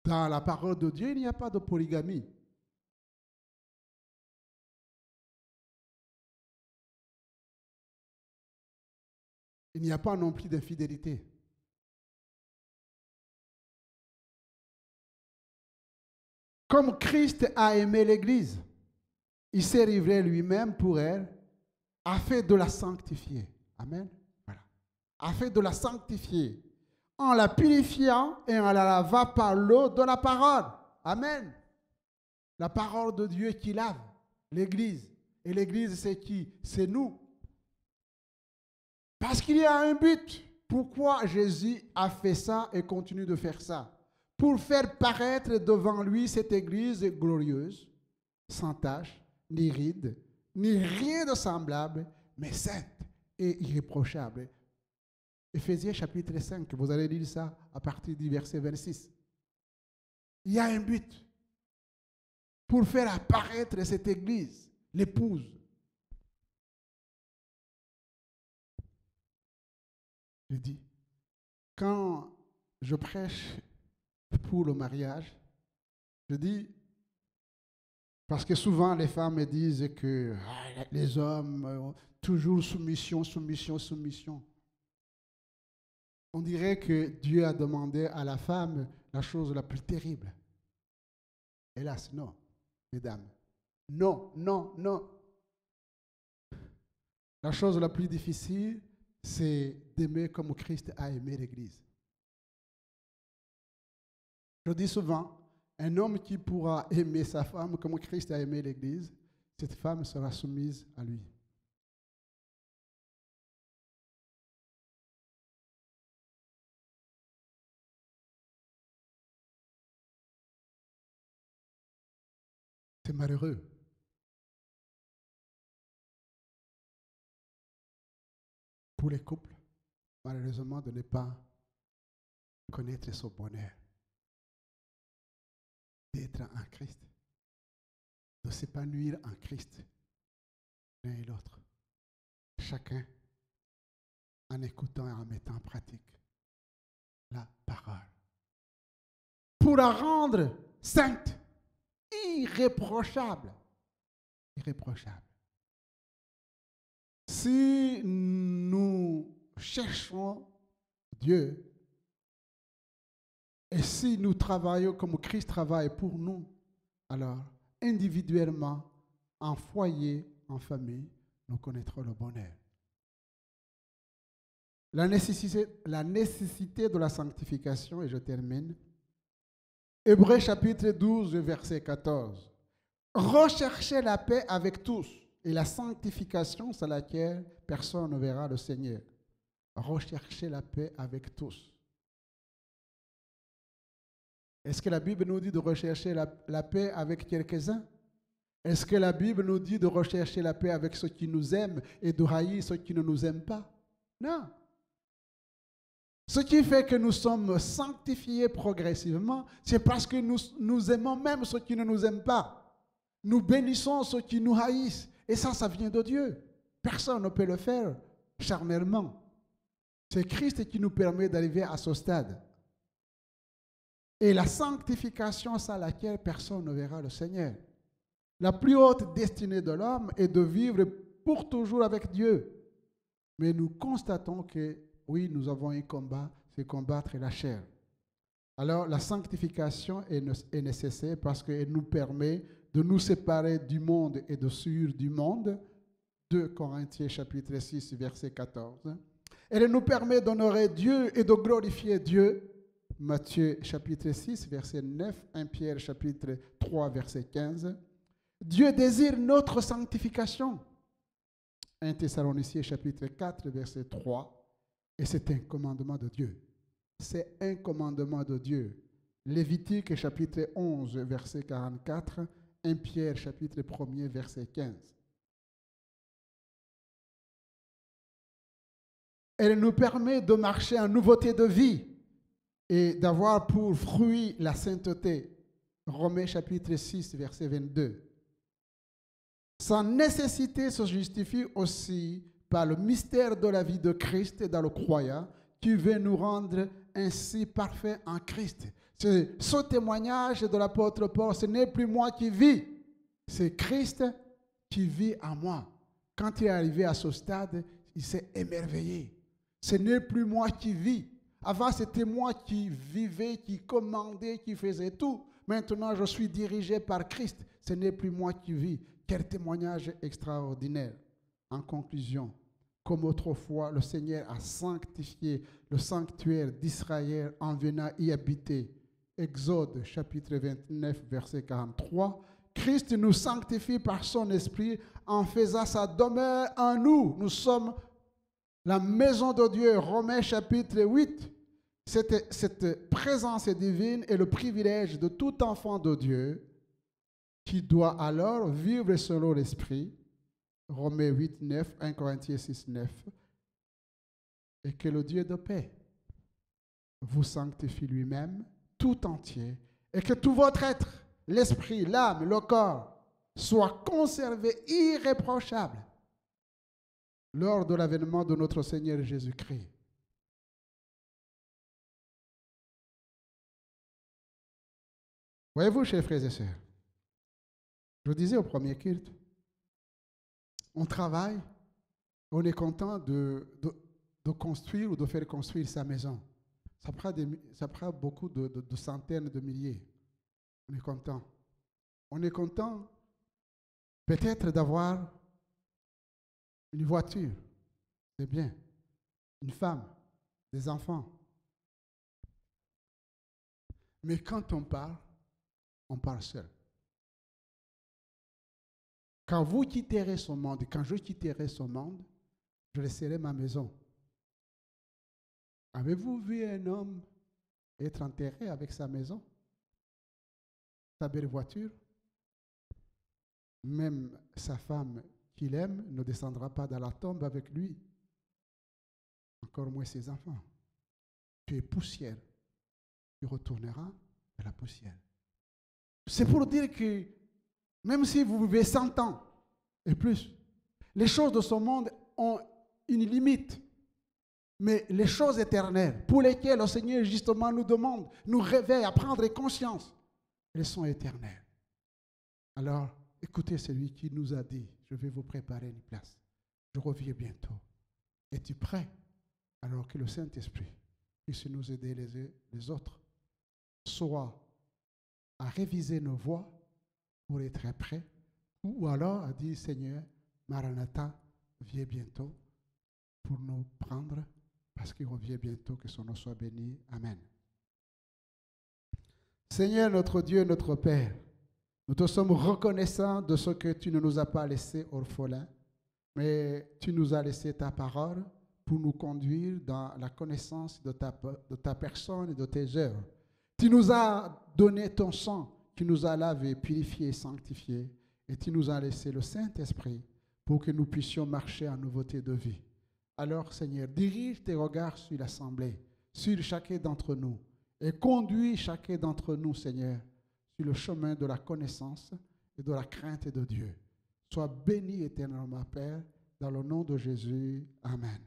Dans la parole de Dieu, il n'y a pas de polygamie. Il n'y a pas non plus d'infidélité. Comme Christ a aimé l'Église, il s'est livré lui-même pour elle, afin de la sanctifier. Amen. Voilà. Afin de la sanctifier, en la purifiant et en la lavant par l'eau de la parole. Amen. La parole de Dieu qui lave l'Église. Et l'Église, c'est qui? C'est nous. Parce qu'il y a un but. Pourquoi Jésus a fait ça et continue de faire ça? Pour faire paraître devant lui cette Église glorieuse, sans tache, ni ride, ni rien de semblable, mais sainte et irréprochable. Éphésiens chapitre 5, vous allez lire ça à partir du verset 26. Il y a un but pour faire apparaître cette Église, l'épouse. Je dis, quand je prêche pour le mariage, je dis, parce que souvent les femmes me disent que les hommes, toujours soumission, soumission, soumission. On dirait que Dieu a demandé à la femme la chose la plus terrible. Hélas, non, mesdames. Non, non, non. La chose la plus difficile, c'est d'aimer comme Christ a aimé l'Église. Je dis souvent, un homme qui pourra aimer sa femme comme Christ a aimé l'Église, cette femme sera soumise à lui. C'est malheureux. Pour les couples, malheureusement, de ne pas connaître son bonheur, d'être en Christ, de s'épanouir en Christ, l'un et l'autre. Chacun en écoutant et en mettant en pratique la parole. Pour la rendre sainte, irréprochable. Irréprochable. Si nous cherchons Dieu et si nous travaillons comme Christ travaille pour nous, alors individuellement, en foyer, en famille, nous connaîtrons le bonheur. La nécessité de la sanctification, et je termine. Hébreux chapitre 12, verset 14. Recherchez la paix avec tous et la sanctification sans laquelle personne ne verra le Seigneur. Recherchez la paix avec tous. Est-ce que la Bible nous dit de rechercher la paix avec quelques-uns? Est-ce que la Bible nous dit de rechercher la paix avec ceux qui nous aiment et de haïr ceux qui ne nous aiment pas? Non. Ce qui fait que nous sommes sanctifiés progressivement, c'est parce que nous aimons même ceux qui ne nous aiment pas. Nous bénissons ceux qui nous haïssent. Et ça vient de Dieu. Personne ne peut le faire charnellement. C'est Christ qui nous permet d'arriver à ce stade. Et la sanctification sans laquelle personne ne verra le Seigneur. La plus haute destinée de l'homme est de vivre pour toujours avec Dieu. Mais nous constatons que oui, nous avons un combat, c'est combattre la chair. Alors, la sanctification est nécessaire parce qu'elle nous permet de nous séparer du monde et de suivre du monde. 2 Corinthiens chapitre 6, verset 14. Elle nous permet d'honorer Dieu et de glorifier Dieu. Matthieu chapitre 6, verset 9. 1 Pierre chapitre 3, verset 15. Dieu désire notre sanctification. 1 Thessaloniciens chapitre 4, verset 3. Et c'est un commandement de Dieu. C'est un commandement de Dieu. Lévitique chapitre 11, verset 44. 1 Pierre chapitre 1er, verset 15. Elle nous permet de marcher en nouveauté de vie et d'avoir pour fruit la sainteté. Romains chapitre 6, verset 22. Sa nécessité se justifie aussi par le mystère de la vie de Christ dans le croyant, qui veut nous rendre ainsi parfaits en Christ. Ce témoignage de l'apôtre Paul, ce n'est plus moi qui vis, c'est Christ qui vit en moi. Quand il est arrivé à ce stade, il s'est émerveillé. Ce n'est plus moi qui vis. Avant, c'était moi qui vivais, qui commandais, qui faisais tout. Maintenant, je suis dirigé par Christ. Ce n'est plus moi qui vis. Quel témoignage extraordinaire. En conclusion, comme autrefois, le Seigneur a sanctifié le sanctuaire d'Israël en venant y habiter. Exode chapitre 29, verset 43. Christ nous sanctifie par son esprit en faisant sa demeure en nous. Nous sommes la maison de Dieu. Romains chapitre 8. Cette présence divine est le privilège de tout enfant de Dieu qui doit alors vivre selon l'esprit. Romains 8, 9, 1 Corinthiens 6, 9. Et que le Dieu de paix vous sanctifie lui-même tout entier et que tout votre être, l'esprit, l'âme, le corps, soit conservé irréprochable lors de l'avènement de notre Seigneur Jésus-Christ. Voyez-vous, chers frères et sœurs, je disais au premier culte, on travaille, on est content de construire ou de faire construire sa maison. Ça prend beaucoup de centaines de milliers. On est content. On est content peut-être d'avoir une voiture, c'est bien, une femme, des enfants. Mais quand on part seul. Quand vous quitterez ce monde, quand je quitterai ce monde, je laisserai ma maison. Avez-vous vu un homme être enterré avec sa maison, sa belle voiture? même sa femme qu'il aime ne descendra pas dans la tombe avec lui, encore moins ses enfants. Tu es poussière, tu retourneras à la poussière. C'est pour dire que même si vous vivez 100 ans et plus, les choses de ce monde ont une limite. Mais les choses éternelles, pour lesquelles le Seigneur justement nous demande, nous réveille à prendre conscience, elles sont éternelles. Alors, écoutez celui qui nous a dit, je vais vous préparer une place. Je reviens bientôt. Es-tu prêt? Alors que le Saint-Esprit puisse nous aider les autres, soit à réviser nos voies pour être prêts, ou alors à dire, Seigneur, Maranatha, viens bientôt pour nous prendre, parce qu'il revient bientôt, que son nom soit béni. Amen. Seigneur, notre Dieu, notre Père, nous te sommes reconnaissants de ce que tu ne nous as pas laissés orphelins, mais tu nous as laissé ta parole pour nous conduire dans la connaissance de ta personne et de tes œuvres. Tu nous as donné ton sang qui nous a lavé, purifié et sanctifié, et tu nous as laissé le Saint-Esprit pour que nous puissions marcher en nouveauté de vie. Alors, Seigneur, dirige tes regards sur l'Assemblée, sur chacun d'entre nous, et conduis chacun d'entre nous, Seigneur, sur le chemin de la connaissance et de la crainte de Dieu. Sois béni éternellement, Père, dans le nom de Jésus. Amen.